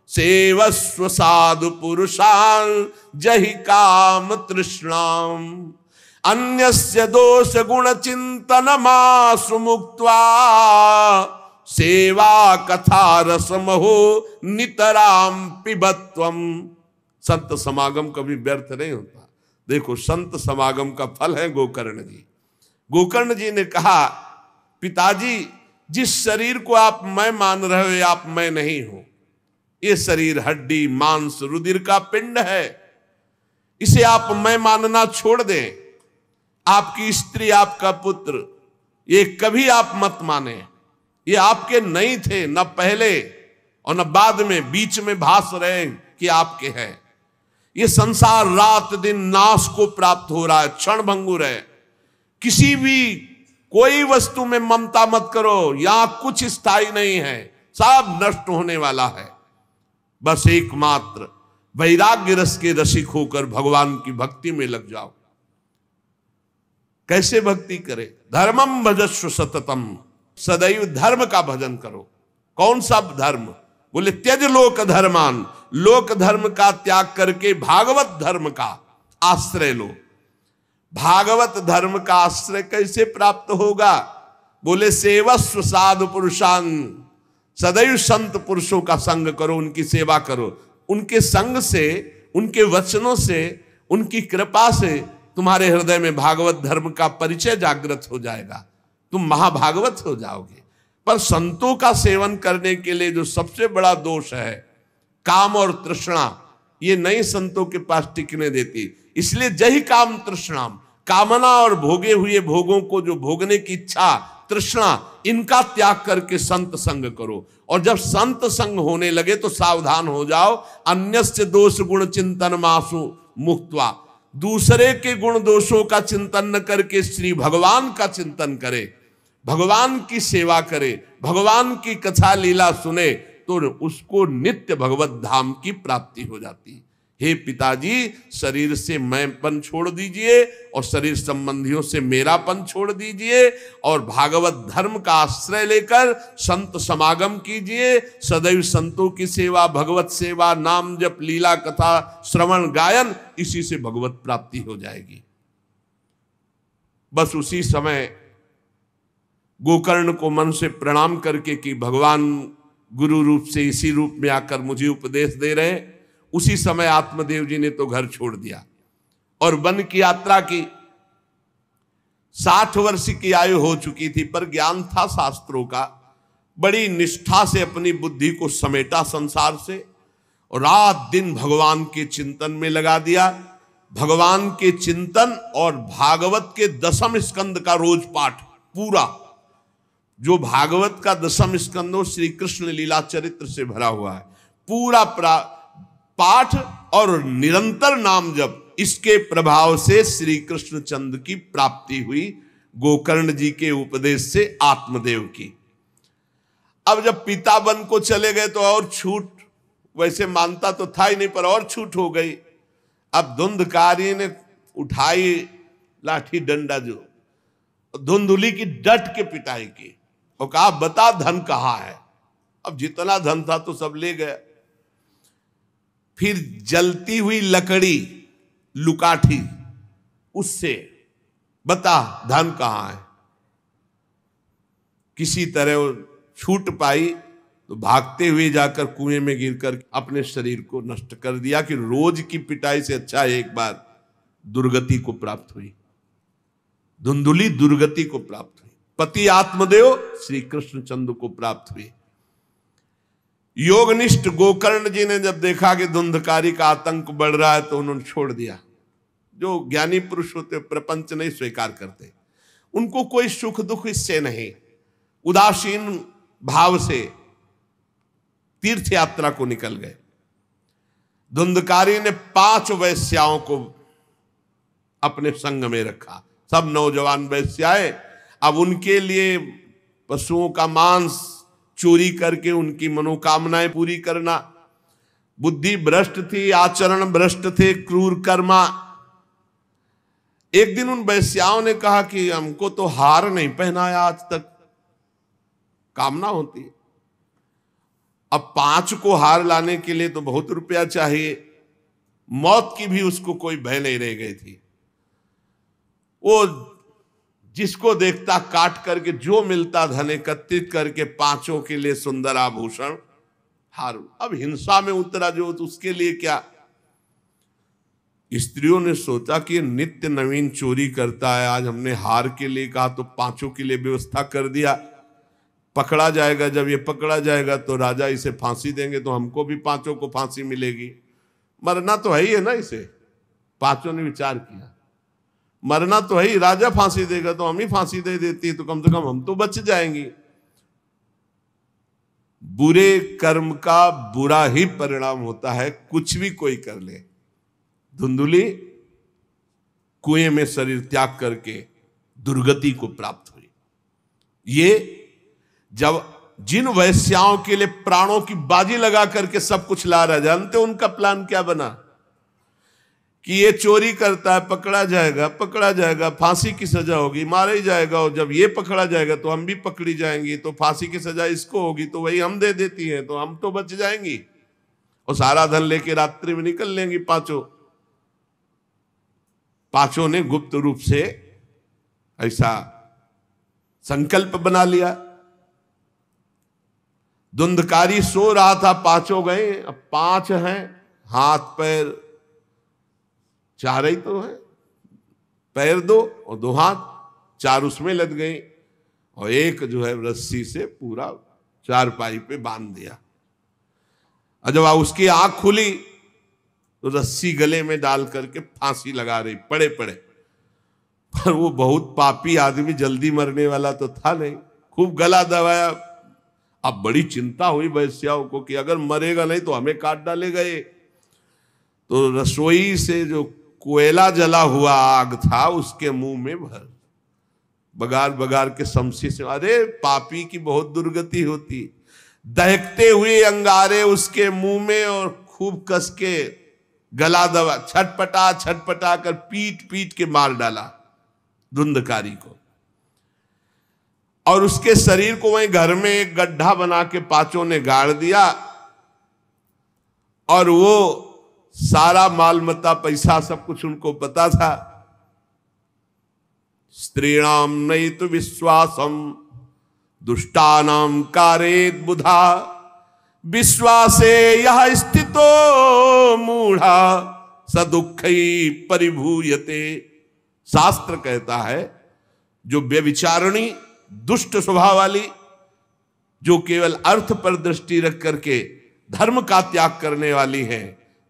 सेवस्व साधु पुरुषान जहि काम तृष्णाम अन्यस्य दोष गुण चिंतन मासु मुक्त्वा सेवा कथा रसमहो नितराम पिबत्वम। संत समागम कभी व्यर्थ नहीं होता। देखो संत समागम का फल है गोकर्ण जी। गोकर्ण जी ने कहा, पिताजी जिस शरीर को आप मैं मान रहे हो, आप मैं नहीं हो। ये शरीर हड्डी मांस रुधिर का पिंड है, इसे आप मैं मानना छोड़ दें। आपकी स्त्री, आपका पुत्र, ये कभी आप मत माने। ये आपके नहीं थे, न पहले और न बाद में, बीच में भास रहे कि आपके हैं। ये संसार रात दिन नाश को प्राप्त हो रहा है, क्षण भंगुर है। किसी भी कोई वस्तु में ममता मत करो, यहां कुछ स्थायी नहीं है, सब नष्ट होने वाला है। बस एकमात्र वैराग्य रस के रसिक होकर भगवान की भक्ति में लग जाओ। कैसे भक्ति करे? धर्मम भजस्व सततम, सदैव धर्म का भजन करो। कौन सा धर्म? बोले त्यज लोक धर्मान, लोक धर्म का त्याग करके भागवत धर्म का आश्रय लो। भागवत धर्म का आश्रय कैसे प्राप्त होगा? बोले सेवस्व साधु पुरुषान, सदैव संत पुरुषों का संग करो, उनकी सेवा करो। उनके संग से, उनके वचनों से, उनकी कृपा से तुम्हारे हृदय में भागवत धर्म का परिचय जागृत हो जाएगा, तुम महाभागवत हो जाओगे। पर संतों का सेवन करने के लिए जो सबसे बड़ा दोष है, काम और तृष्णा, ये नई संतों के पास टिकने देती। इसलिए जही काम तृष्णाम, कामना और भोगे हुए भोगों को जो भोगने की इच्छा, तृष्णा, इनका त्याग करके संत संग करो। और जब संत संग होने लगे तो सावधान हो जाओ। अन्यस्य दोष गुण चिंतन मासु मुक्त्वा, दूसरे के गुण दोषों का चिंतन न करके श्री भगवान का चिंतन करे, भगवान की सेवा करे, भगवान की कथा लीला सुने, तो उसको नित्य भगवत धाम की प्राप्ति हो जाती। हे पिताजी, शरीर से मैंपन छोड़ दीजिए और शरीर संबंधियों से मेरापन छोड़ दीजिए और भागवत धर्म का आश्रय लेकर संत समागम कीजिए। सदैव संतों की सेवा, भगवत सेवा, नाम जप, लीला कथा, श्रवण, गायन, इसी से भगवत प्राप्ति हो जाएगी। बस उसी समय गोकर्ण को मन से प्रणाम करके कि भगवान गुरु रूप से इसी रूप में आकर मुझे उपदेश दे रहे हैं, उसी समय आत्मदेव जी ने तो घर छोड़ दिया और वन की यात्रा की। 60 वर्ष की आयु हो चुकी थी, पर ज्ञान था शास्त्रों का। बड़ी निष्ठा से अपनी बुद्धि को समेटा संसार से और रात दिन भगवान के चिंतन में लगा दिया। भगवान के चिंतन और भागवत के 10वें स्कंद का रोज पाठ, पूरा जो भागवत का 10वां स्कंद हो श्री कृष्ण लीला चरित्र से भरा हुआ है, पूरा पाठ और निरंतर नाम जप, इसके प्रभाव से श्री कृष्ण चंद्र की प्राप्ति हुई गोकर्ण जी के उपदेश से आत्मदेव की। अब जब पिता वन को चले गए तो और छूट, वैसे मानता तो था ही नहीं पर और छूट हो गई। अब धुंधकारी ने उठाई लाठी डंडा, जो धुंधुली की डट के पिटाई की और कहा बता धन कहाँ है। अब जितना धन था तो सब ले गए। फिर जलती हुई लकड़ी लुकाठी, उससे बता धन कहाँ है। किसी तरह वो छूट पाई तो भागते हुए जाकर कुएं में गिरकर अपने शरीर को नष्ट कर दिया कि रोज की पिटाई से अच्छा एक बार दुर्गति को प्राप्त हुई। धुंधुली दुर्गति को प्राप्त हुई, पति आत्मदेव श्री कृष्ण चंद्र को प्राप्त हुई। योगनिष्ठ गोकर्ण जी ने जब देखा कि धुंधकारी का आतंक बढ़ रहा है तो उन्होंने छोड़ दिया। जो ज्ञानी पुरुष होते प्रपंच नहीं स्वीकार करते, उनको कोई सुख दुख इससे नहीं, उदासीन भाव से तीर्थ यात्रा को निकल गए। धुंधकारी ने 5 वैश्याओं को अपने संग में रखा, सब नौजवान वैश्याएं। अब उनके लिए पशुओं का मांस चोरी करके उनकी मनोकामनाएं पूरी करना। बुद्धि भ्रष्ट थी, आचरण भ्रष्ट थे, क्रूर कर्मा। एक दिन उन वैश्याओं ने कहा कि हमको तो हार नहीं पहनाया आज तक, कामना होती है। अब 5 को हार लाने के लिए तो बहुत रुपया चाहिए। मौत की भी उसको कोई भय नहीं रह गई थी। वो जिसको देखता काट करके जो मिलता धन एकत्रित करके 5 के लिए सुंदर आभूषण हार। अब हिंसा में उतरा जो, तो उसके लिए क्या। स्त्रियों ने सोचा कि नित्य नवीन चोरी करता है, आज हमने हार के लिए कहा तो 5 के लिए व्यवस्था कर दिया। पकड़ा जाएगा, जब ये पकड़ा जाएगा तो राजा इसे फांसी देंगे तो हमको भी 5 को फांसी मिलेगी। मरना तो है ही है ना इसे। 5 ने विचार किया मरना तो है ही, राजा फांसी देगा तो हम ही फांसी दे देती तो कम से कम हम तो बच जाएंगी। बुरे कर्म का बुरा ही परिणाम होता है, कुछ भी कोई कर ले। धुंधुली कुएं में शरीर त्याग करके दुर्गति को प्राप्त हुई। ये जब जिन वैश्याओं के लिए प्राणों की बाजी लगा करके सब कुछ ला रहा, जानते उनका प्लान क्या बना कि ये चोरी करता है, पकड़ा जाएगा, फांसी की सजा होगी, मारा ही जाएगा। और जब ये पकड़ा जाएगा तो हम भी पकड़ी जाएंगी, तो फांसी की सजा इसको होगी तो वही हम दे देती हैं, तो हम तो बच जाएंगी और सारा धन लेके रात्रि में निकल लेंगी 5 ने गुप्त रूप से ऐसा संकल्प बना लिया। धुंधकारी सो रहा था, 5 गए। अब 5 हैं, हाथ पैर 4 ही तो है, पैर 2 और 2 हाथ, 4 उसमें लग गई और एक जो है रस्सी से पूरा चारपाई पे बांध दिया। और जब उसकी आंख खुली तो रस्सी गले में डाल करके फांसी लगा रही पड़े पड़े। पर वो बहुत पापी आदमी, जल्दी मरने वाला तो था नहीं, खूब गला दबाया। अब बड़ी चिंता हुई वैश्याओं को कि अगर मरेगा नहीं तो हमें काट डालेगा ये। तो रसोई से जो कोयला जला हुआ आग था उसके मुंह में भर बगार बगार के शमशी से, अरे पापी की बहुत दुर्गति होती। दहकते हुए अंगारे उसके मुंह में और खूब कस के गला दबा, छटपटा कर पीट पीट के मार डाला धुंधकारी को। और उसके शरीर को वहीं घर में एक गड्ढा बना के 5 ने गाड़ दिया। और वो सारा माल मता पैसा सब कुछ उनको पता था, स्त्रीणाम नयितु विश्वासम दुष्टानाम कारेत बुधा विश्वासे यह स्थितो मूढ़ा सदुखई परिभूयते। शास्त्र कहता है जो व्यभिचारिणी दुष्ट स्वभाव वाली, जो केवल अर्थ पर दृष्टि रख करके धर्म का त्याग करने वाली है,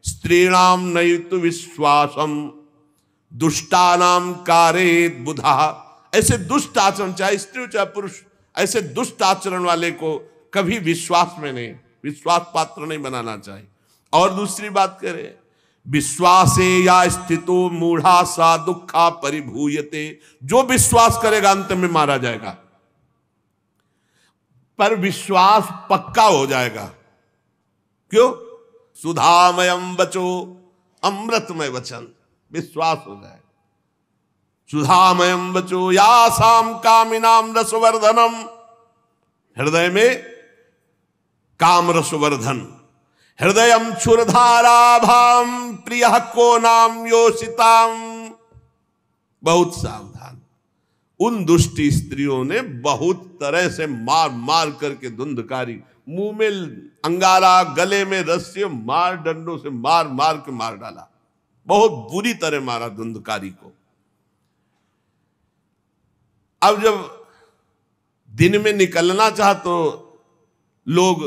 स्त्रीणाम नयितु विश्वासम दुष्टानाम कारेत बुधा, ऐसे दुष्ट आचरण, चाहे स्त्री हो चाहे पुरुष, ऐसे दुष्ट आचरण वाले को कभी विश्वास में नहीं, विश्वास पात्र नहीं बनाना चाहिए। और दूसरी बात करें, विश्वासे या स्थितो मूढ़ा सा दुखा परिभूयते, जो विश्वास करेगा अंत में मारा जाएगा, पर विश्वास पक्का हो जाएगा। क्यों? सुधामयम बचो, अमृतमय वचन, विश्वास हो जाएगा। सुधामयम बचो यासाम कामिनाम रसवर्धनम, हृदय में काम रसवर्धन, हृदयम क्षुरधाराभाम प्रिय को नाम योषिताम। बहुत सावधान, उन दुष्ट स्त्रियों ने बहुत तरह से मार मार करके धुंधकारी, मुंह में अंगारा, गले में रस्सी, मार डंडों से मार मार के मार डाला, बहुत बुरी तरह मारा धुंधकारी को। अब जब दिन में निकलना चाह तो लोग,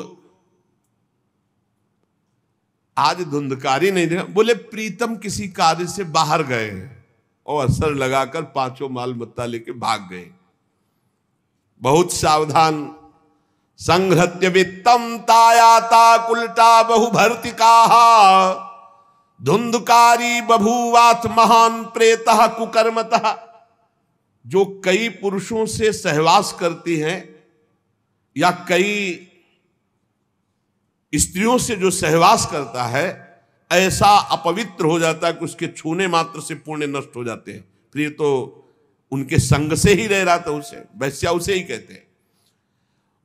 आज धुंधकारी नहीं देखा, बोले प्रीतम किसी कार्य से बाहर गए हैं, और असर लगाकर पांचों माल मत्ता लेके भाग गए। बहुत सावधान। संहृत्य वित्तम तायाता कुलटा बहुभर्तिका धुंधकारी बभूवात महान प्रेतः कुकर्मतः। जो कई पुरुषों से सहवास करती हैं या कई स्त्रियों से जो सहवास करता है, ऐसा अपवित्र हो जाता है कि उसके छूने मात्र से पुण्य नष्ट हो जाते हैं। फिर तो उनके संग से ही रह रहा था, उसे वैश्या उसे ही कहते हैं।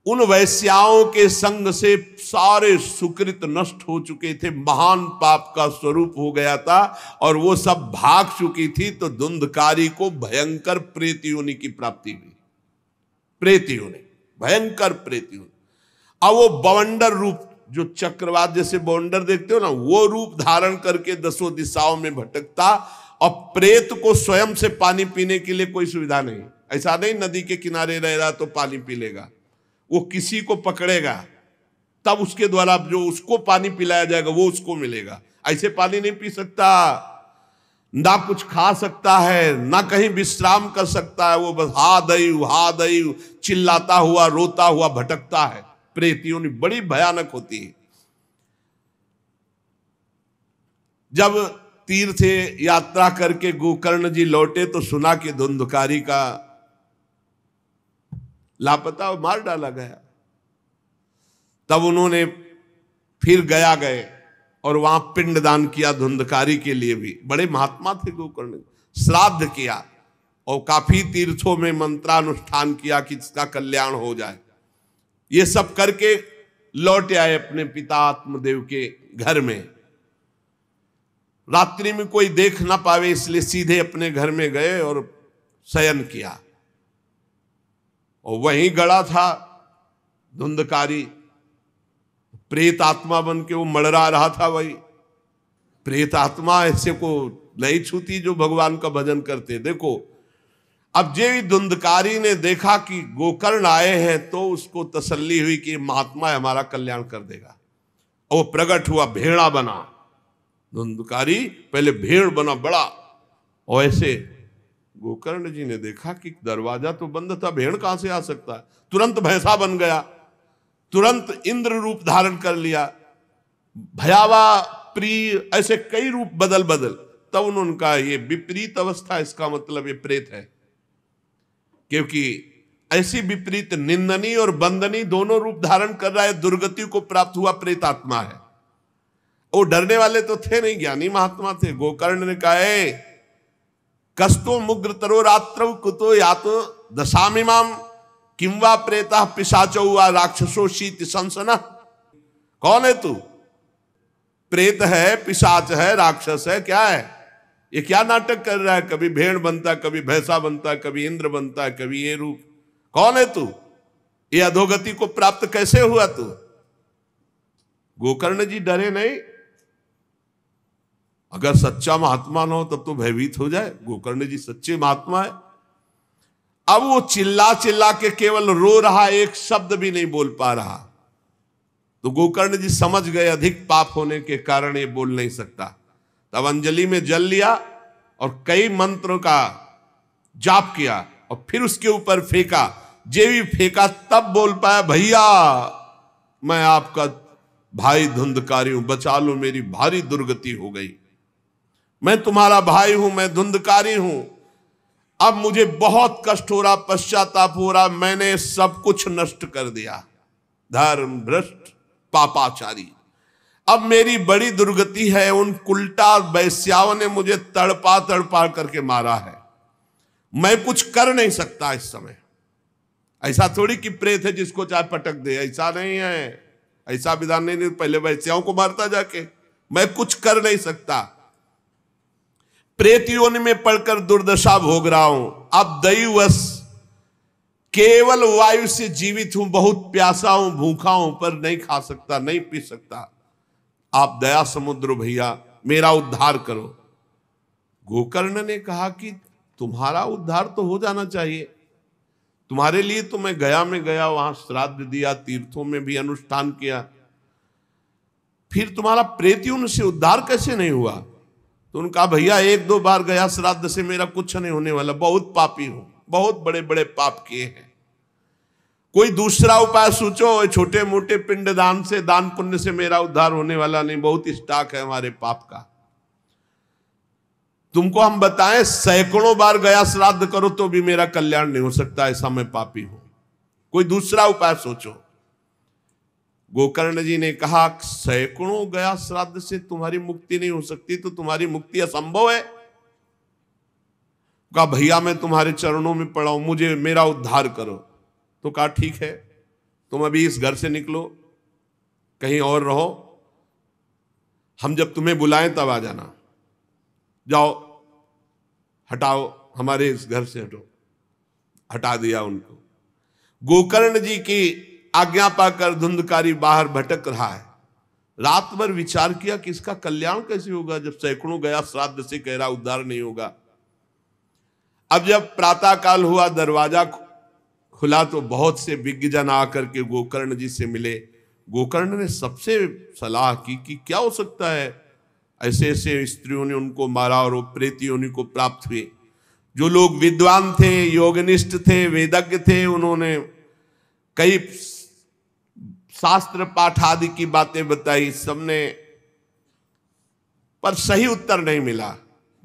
उन वैश्याओं के संग से सारे सुकृत नष्ट हो चुके थे, महान पाप का स्वरूप हो गया था, और वो सब भाग चुकी थी। तो धुंधकारी को भयंकर प्रेत योनि की प्राप्ति हुई, प्रेत योनि, भयंकर प्रेत योनि। अब वो बवंडर रूप, जो चक्रवात जैसे बवंडर देखते हो ना, वो रूप धारण करके दसों दिशाओं में भटकता। और प्रेत को स्वयं से पानी पीने के लिए कोई सुविधा नहीं, ऐसा नहीं नदी के किनारे रह रहा तो पानी पी लेगा, वो किसी को पकड़ेगा तब उसके द्वारा जो उसको पानी पिलाया जाएगा वो उसको मिलेगा। ऐसे पानी नहीं पी सकता, ना कुछ खा सकता है, ना कहीं विश्राम कर सकता है। वो बस हा दई चिल्लाता हुआ, रोता हुआ भटकता है। प्रेत योनि बड़ी भयानक होती है। जब तीर्थ यात्रा करके गोकर्ण जी लौटे तो सुना कि धुंधकारी का लापता और मार डाला गया। तब उन्होंने फिर गए और वहां पिंडदान किया धुंधकारी के लिए भी। बड़े महात्मा थे गोकर्ण, श्राद्ध किया और काफी तीर्थों में मंत्रानुष्ठान किया कि इसका कल्याण हो जाए। ये सब करके लौट आए अपने पिता आत्मदेव के घर में। रात्रि में कोई देख ना पावे इसलिए सीधे अपने घर में गए और शयन किया। और वहीं गड़ा था धुंधकारी, प्रेत आत्मा बन के वो मड़रा रहा था। वही प्रेत आत्मा ऐसे को नहीं छूती जो भगवान का भजन करते। देखो, अब जे धुंधकारी ने देखा कि गोकर्ण आए हैं तो उसको तसल्ली हुई कि महात्मा हमारा कल्याण कर देगा। और वो प्रकट हुआ, भेड़ा बना। धुंधकारी पहले भेड़ बना बड़ा, और ऐसे गोकर्ण जी ने देखा कि दरवाजा तो बंद था, भेड़ कहां से आ सकता है। तुरंत भैंसा बन गया, तुरंत इंद्र रूप धारण कर लिया, भयावा, प्रिय, ऐसे कई रूप बदल तब उन्होंने कहा ये विपरीत अवस्था, इसका मतलब ये प्रेत है। क्योंकि ऐसी विपरीत निंदनीय और बंदनीय दोनों रूप धारण कर रहा है, दुर्गति को प्राप्त हुआ प्रेत आत्मा है। वो डरने वाले तो थे नहीं, ज्ञानी महात्मा थे। गोकर्ण ने कहा, कस्तो मुग्र तरो रात्रौ कुतो यातो दशामिमाम किंवा प्रेता पिशाचो वा राक्षसो शीत संसना। कौन है तू? प्रेत है, पिशाच है, राक्षस है, क्या है? ये क्या नाटक कर रहा है? कभी भेड़ बनता, कभी भैंसा बनता, कभी इंद्र बनता, कभी ये रूप। कौन है तू? ये अधोगति को प्राप्त कैसे हुआ तू? गोकर्ण जी डरे नहीं। अगर सच्चा महात्मा न हो तब तो भयभीत हो जाए। गोकर्ण जी सच्चे महात्मा है। अब वो चिल्ला चिल्ला के केवल रो रहा, एक शब्द भी नहीं बोल पा रहा। तो गोकर्ण जी समझ गए अधिक पाप होने के कारण ये बोल नहीं सकता। तब अंजलि में जल लिया और कई मंत्रों का जाप किया और फिर उसके ऊपर फेंका। जे भी फेंका तब बोल पाया, भैया मैं आपका भाई धुंधकारी हूं, बचा लो, मेरी भारी दुर्गति हो गई। मैं तुम्हारा भाई हूं, मैं धुंधकारी हूं। अब मुझे बहुत कष्ट हो रहा, पश्चाताप हो रहा, मैंने सब कुछ नष्ट कर दिया, धर्म भ्रष्ट पापाचारी। अब मेरी बड़ी दुर्गति है। उन उल्टा वैश्याओं ने मुझे तड़पा तड़पा करके मारा है। मैं कुछ कर नहीं सकता इस समय। ऐसा थोड़ी कि प्रेत है जिसको चाहे पटक दे, ऐसा नहीं है। ऐसा विधान नहीं, पहले वैश्याओं को मारता जाके। मैं कुछ कर नहीं सकता। प्रेत योनि में पड़कर दुर्दशा भोग रहा हूं। अब दैववश केवल वायु से जीवित हूं, बहुत प्यासा हूं, भूखा हूं, पर नहीं खा सकता, नहीं पी सकता। आप दया समुद्र भैया मेरा उद्धार करो। गोकर्ण ने कहा कि तुम्हारा उद्धार तो हो जाना चाहिए। तुम्हारे लिए तो मैं गया में गया, वहां श्राद्ध दिया, तीर्थों में भी अनुष्ठान किया, फिर तुम्हारा प्रेतियों से उद्धार कैसे नहीं हुआ? तो उनका भैया एक दो बार गया श्राद्ध से, मेरा कुछ नहीं होने वाला, बहुत पापी हूं, बहुत बड़े बड़े पाप किए हैं। कोई दूसरा उपाय सोचो। छोटे मोटे पिंडदान से, दान पुण्य से मेरा उद्धार होने वाला नहीं, बहुत स्टॉक है हमारे पाप का। तुमको हम बताएं, सैकड़ों बार गया श्राद्ध करो तो भी मेरा कल्याण नहीं हो सकता, ऐसा मैं पापी हूं। कोई दूसरा उपाय सोचो। गोकर्ण जी ने कहा, सैकड़ों गया श्राद्ध से तुम्हारी मुक्ति नहीं हो सकती, तो तुम्हारी मुक्ति असंभव है। कहा भैया मैं तुम्हारे चरणों में पड़ा हूं, मुझे मेरा उद्धार करो। तो कहा ठीक है, तुम अभी इस घर से निकलो, कहीं और रहो, हम जब तुम्हें बुलाएं तब आ जाना। जाओ, हटाओ, हमारे इस घर से हटो। हटा दिया उनको। गोकर्ण जी की आज्ञा पाकर धुंधकारी बाहर भटक रहा है। रात भर विचार किया कि इसका कल्याण कैसे होगा, जब सैकड़ों गया श्राद्ध से कह रहा उद्धार नहीं होगा। अब जब प्रातः काल हुआ, दरवाजा खुला तो बहुत से विज्ञजन आकर के गोकर्ण जी से मिले। गोकर्ण ने सबसे सलाह की कि क्या हो सकता है, ऐसे ऐसे स्त्रियों ने उनको मारा और वो प्रेत योनि को प्राप्त हुए। जो लोग विद्वान थे, योगनिष्ठ थे, वेदज्ञ थे, उन्होंने कई शास्त्र पाठ आदि की बातें बताई सबने, पर सही उत्तर नहीं मिला।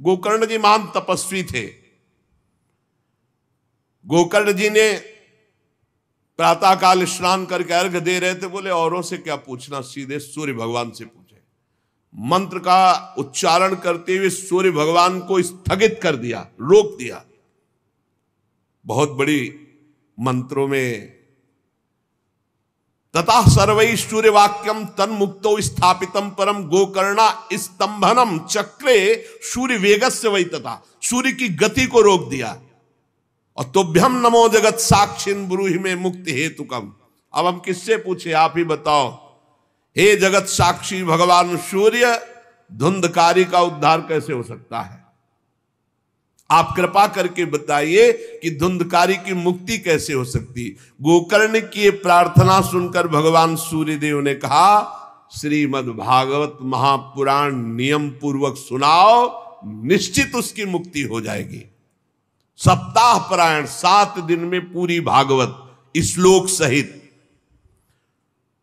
गोकर्ण जी महान तपस्वी थे। गोकर्ण जी ने प्रातःकाल स्नान करके अर्घ दे रहे थे, बोले औरों से क्या पूछना, सीधे सूर्य भगवान से पूछे। मंत्र का उच्चारण करते हुए सूर्य भगवान को स्थगित कर दिया, रोक दिया। बहुत बड़ी मंत्रों में तथा सर्वै सूर्य वाक्यम तन्मुक्तो स्थापितम परम गोकर्णा स्तंभनम चक्रे सूर्य वेगस्य वै, तथा सूर्य की गति को रोक दिया। और तुभ्यम नमो जगत साक्षिन ब्रूहि में मुक्ति हेतुकम। अब हम किससे पूछे, आप ही बताओ। हे जगत साक्षी भगवान सूर्य, धुंधकारी का उद्धार कैसे हो सकता है? आप कृपा करके बताइए कि धुंधकारी की मुक्ति कैसे हो सकती। गोकर्ण की प्रार्थना सुनकर भगवान सूर्यदेव ने कहा, श्रीमद् भागवत महापुराण नियम पूर्वक सुनाओ, निश्चित उसकी मुक्ति हो जाएगी। सप्ताह पारायण 7 दिन में पूरी भागवत श्लोक सहित।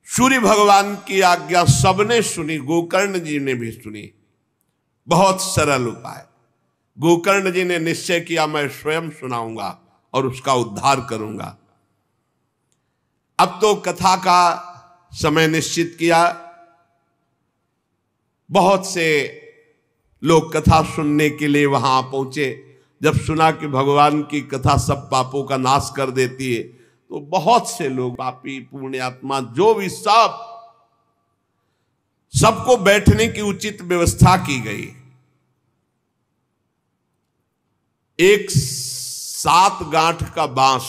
सूर्य भगवान की आज्ञा सबने सुनी, गोकर्ण जी ने भी सुनी। बहुत सरल उपाय। गोकर्ण जी ने निश्चय किया, मैं स्वयं सुनाऊंगा और उसका उद्धार करूंगा। अब तो कथा का समय निश्चित किया। बहुत से लोग कथा सुनने के लिए वहां पहुंचे। जब सुना कि भगवान की कथा सब पापों का नाश कर देती है, तो बहुत से लोग, पापी पुण्यात्मा जो भी, सबको बैठने की उचित व्यवस्था की गई। एक 7 गांठ का बांस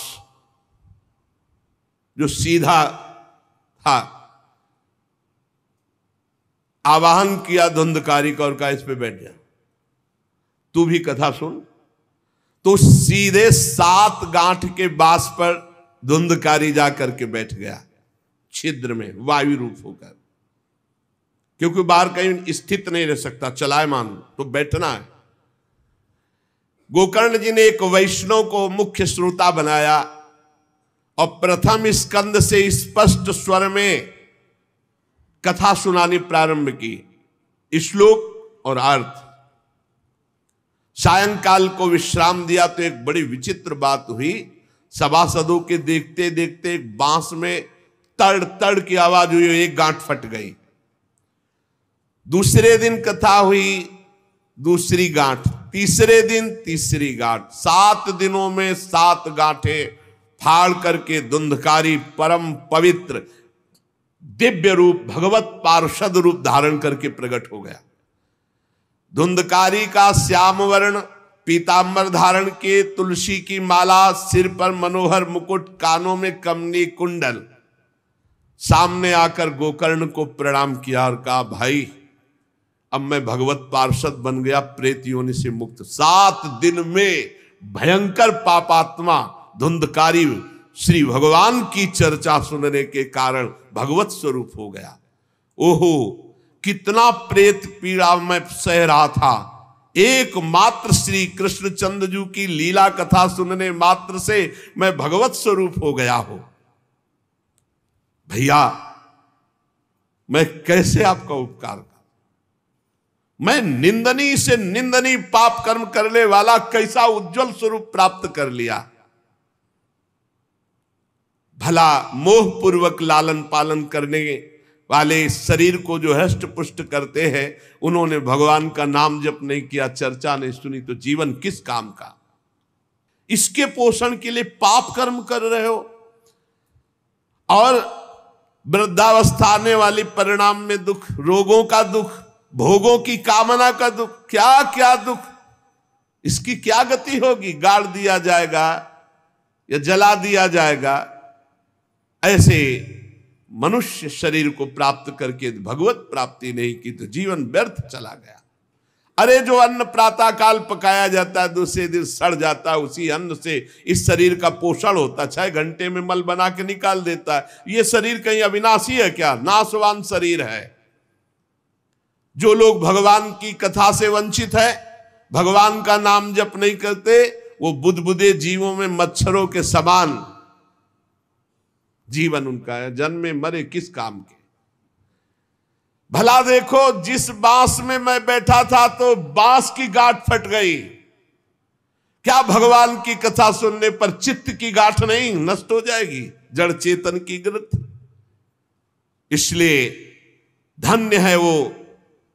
जो सीधा था, आवाहन किया धुंधकारी का और कहा इस पे बैठ जा, तू भी कथा सुन। तो सीधे 7 गांठ के बांस पर धुंधकारी जाकर के बैठ गया, छिद्र में वायु रूप होकर, क्योंकि बाहर कहीं स्थित नहीं रह सकता, चलायमान तो बैठना है। गोकर्ण जी ने एक वैष्णव को मुख्य श्रोता बनाया और प्रथम स्कंद से स्पष्ट स्वर में कथा सुनानी प्रारंभ की, श्लोक और अर्थ। सायंकाल को विश्राम दिया तो एक बड़ी विचित्र बात हुई। सभासदों के देखते देखते एक बांस में तड़ तड़ की आवाज हुई, एक गांठ फट गई। दूसरे दिन कथा हुई, दूसरी गांठ, तीसरे दिन तीसरी गांठ, 7 दिनों में 7 गांठें फाड़ करके धुंधकारी परम पवित्र दिव्य रूप भगवत पार्षद रूप धारण करके प्रकट हो गया। धुंधकारी का श्याम वर्ण पीतांबर धारण के, तुलसी की माला, सिर पर मनोहर मुकुट, कानों में कमनी कुंडल, सामने आकर गोकर्ण को प्रणाम किया और कहा भाई अब मैं भगवत पार्षद बन गया, प्रेत योनि से मुक्त। 7 दिन में भयंकर पापात्मा धुंधकारी श्री भगवान की चर्चा सुनने के कारण भगवत स्वरूप हो गया। ओहो कितना प्रेत पीड़ा मैं सह रहा था, एकमात्र श्री कृष्णचंद्र जी की लीला कथा सुनने मात्र से मैं भगवत स्वरूप हो गया हूं। भैया मैं कैसे आपका उपकार करूं? मैं निंदनीय से निंदनीय पाप कर्म करने वाला कैसा उज्जवल स्वरूप प्राप्त कर लिया। भला मोह पूर्वक लालन पालन करने वाले शरीर को जो हष्ट पुष्ट करते हैं, उन्होंने भगवान का नाम जप नहीं किया, चर्चा नहीं सुनी, तो जीवन किस काम का? इसके पोषण के लिए पाप कर्म कर रहे हो और वृद्धावस्था आने वाली परिणाम में दुख, रोगों का दुख, भोगों की कामना का दुख, क्या क्या दुख, इसकी क्या गति होगी? गाड़ दिया जाएगा या जला दिया जाएगा। ऐसे मनुष्य शरीर को प्राप्त करके भगवत प्राप्ति नहीं की तो जीवन व्यर्थ चला गया। अरे जो अन्न प्रातः काल पकाया जाता है दूसरे दिन सड़ जाता है, उसी अन्न से इस शरीर का पोषण होता, 6 घंटे में मल बना के निकाल देता है। ये शरीर कहीं अविनाशी है क्या? नाशवान शरीर है। जो लोग भगवान की कथा से वंचित है, भगवान का नाम जप नहीं करते, वो बुदबुदे जीवों में मच्छरों के समान जीवन उनका है, जन्मे मरे किस काम के। भला देखो जिस बांस में मैं बैठा था तो बांस की गांठ फट गई, क्या भगवान की कथा सुनने पर चित्त की गांठ नहीं नष्ट हो जाएगी, जड़ चेतन की ग्रंथ? इसलिए धन्य है वो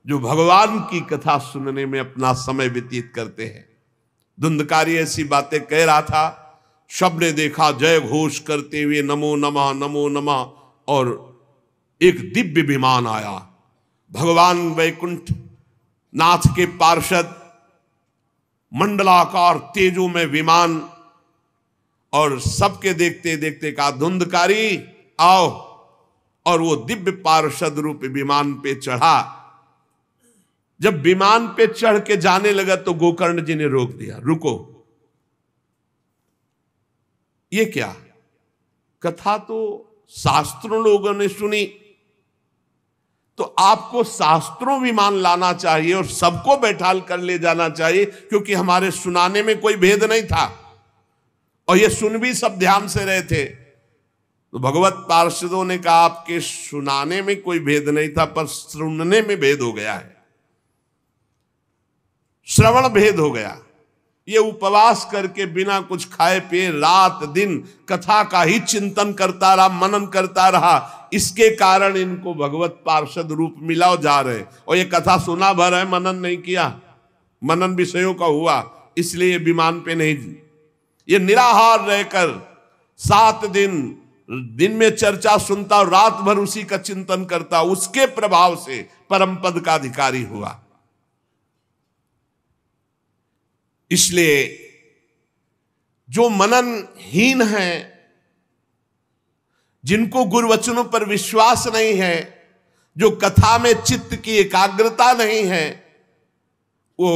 जो भगवान की कथा सुनने में अपना समय व्यतीत करते हैं। धुंधकारी ऐसी बातें कह रहा था, सबने देखा जय घोष करते हुए नमो नमः, और एक दिव्य विमान आया। भगवान वैकुंठ नाथ के पार्षद मंडलाकार तेजो में विमान, और सबके देखते देखते कहा धुंधकारी आओ, और वो दिव्य पार्षद रूप विमान पे चढ़ा। जब विमान पे चढ़ के जाने लगा तो गोकर्ण जी ने रोक दिया, रुको, ये क्या? कथा तो शास्त्रों लोगों ने सुनी, तो आपको शास्त्रों विमान लाना चाहिए और सबको बैठाल कर ले जाना चाहिए, क्योंकि हमारे सुनाने में कोई भेद नहीं था और ये सुन भी सब ध्यान से रहे थे। तो भगवत पार्षदों ने कहा आपके सुनाने में कोई भेद नहीं था, पर सुनने में भेद हो गया है, श्रवण भेद हो गया। ये उपवास करके बिना कुछ खाए पिए रात दिन कथा का ही चिंतन करता रहा, मनन करता रहा, इसके कारण इनको भगवत पार्षद रूप मिला जा रहे। और ये कथा सुना भर है, मनन नहीं किया, मनन विषयों का हुआ, इसलिए ये विमान पे नहीं। ये निराहार रहकर 7 दिन में चर्चा सुनता और रात भर उसी का चिंतन करता, उसके प्रभाव से परम पद का अधिकारी हुआ। इसलिए जो मननहीन हैं, जिनको गुरुवचनों पर विश्वास नहीं है, जो कथा में चित्त की एकाग्रता नहीं है, वो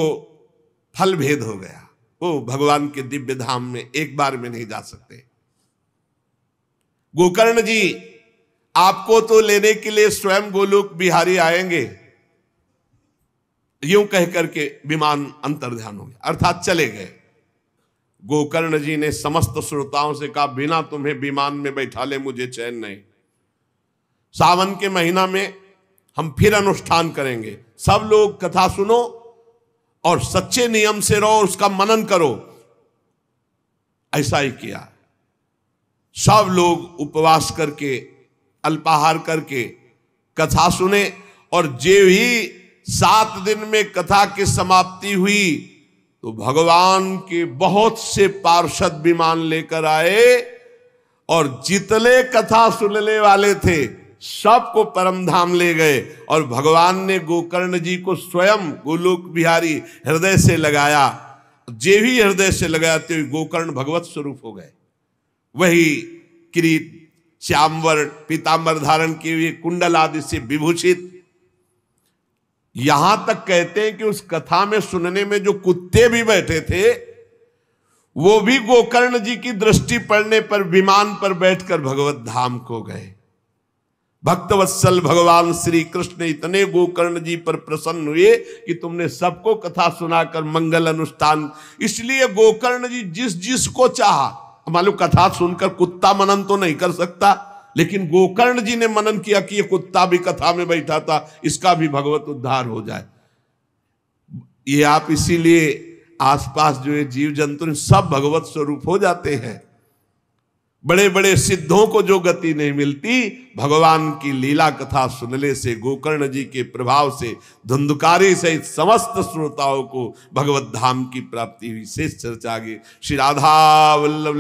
फल भेद हो गया। वो भगवान के दिव्य धाम में एक बार में नहीं जा सकते। गोकर्ण जी आपको तो लेने के लिए स्वयं गोलोक बिहारी आएंगे, यूं कह करके विमान अंतर्ध्यान हो गया, अर्थात चले गए। गोकर्ण जी ने समस्त श्रोताओं से कहा, बिना तुम्हें विमान में बैठा ले मुझे चैन नहीं। सावन के महीना में हम फिर अनुष्ठान करेंगे, सब लोग कथा सुनो और सच्चे नियम से रहो, उसका मनन करो। ऐसा ही किया। सब लोग उपवास करके, अल्पाहार करके कथा सुने, और जे ही 7 दिन में कथा की समाप्ति हुई तो भगवान के बहुत से पार्षद विमान लेकर आए, और जितने कथा सुनने वाले थे सबको परम धाम ले गए। और भगवान ने गोकर्ण जी को स्वयं गोलोक बिहारी हृदय से लगाया। जे भी हृदय से लगाया तो गोकर्ण भगवत स्वरूप हो गए। वही किरीट, श्यामवर, पीतांबर धारण किए हुए, कुंडल आदि से विभूषित। यहां तक कहते हैं कि उस कथा में सुनने में जो कुत्ते भी बैठे थे, वो भी गोकर्ण जी की दृष्टि पड़ने पर विमान पर बैठकर भगवत धाम को गए। भक्तवत्सल भगवान श्री कृष्ण इतने गोकर्ण जी पर प्रसन्न हुए कि तुमने सबको कथा सुनाकर मंगल अनुष्ठान। इसलिए गोकर्ण जी जिस जिसको चाहा, मालूम कथा सुनकर कुत्ता मनन तो नहीं कर सकता, लेकिन गोकर्ण जी ने मनन किया कि ये कुत्ता भी कथा में बैठा था, इसका भी भगवत उद्धार हो जाए। ये आप इसीलिए आसपास जो है जीव जंतु सब भगवत स्वरूप हो जाते हैं। बड़े बड़े सिद्धों को जो गति नहीं मिलती, भगवान की लीला कथा सुनने से, गोकर्ण जी के प्रभाव से धुंधकारी सहित समस्त श्रोताओं को भगवत धाम की प्राप्ति हुई। शेष चर्चा आगे। श्री राधा वल्लभ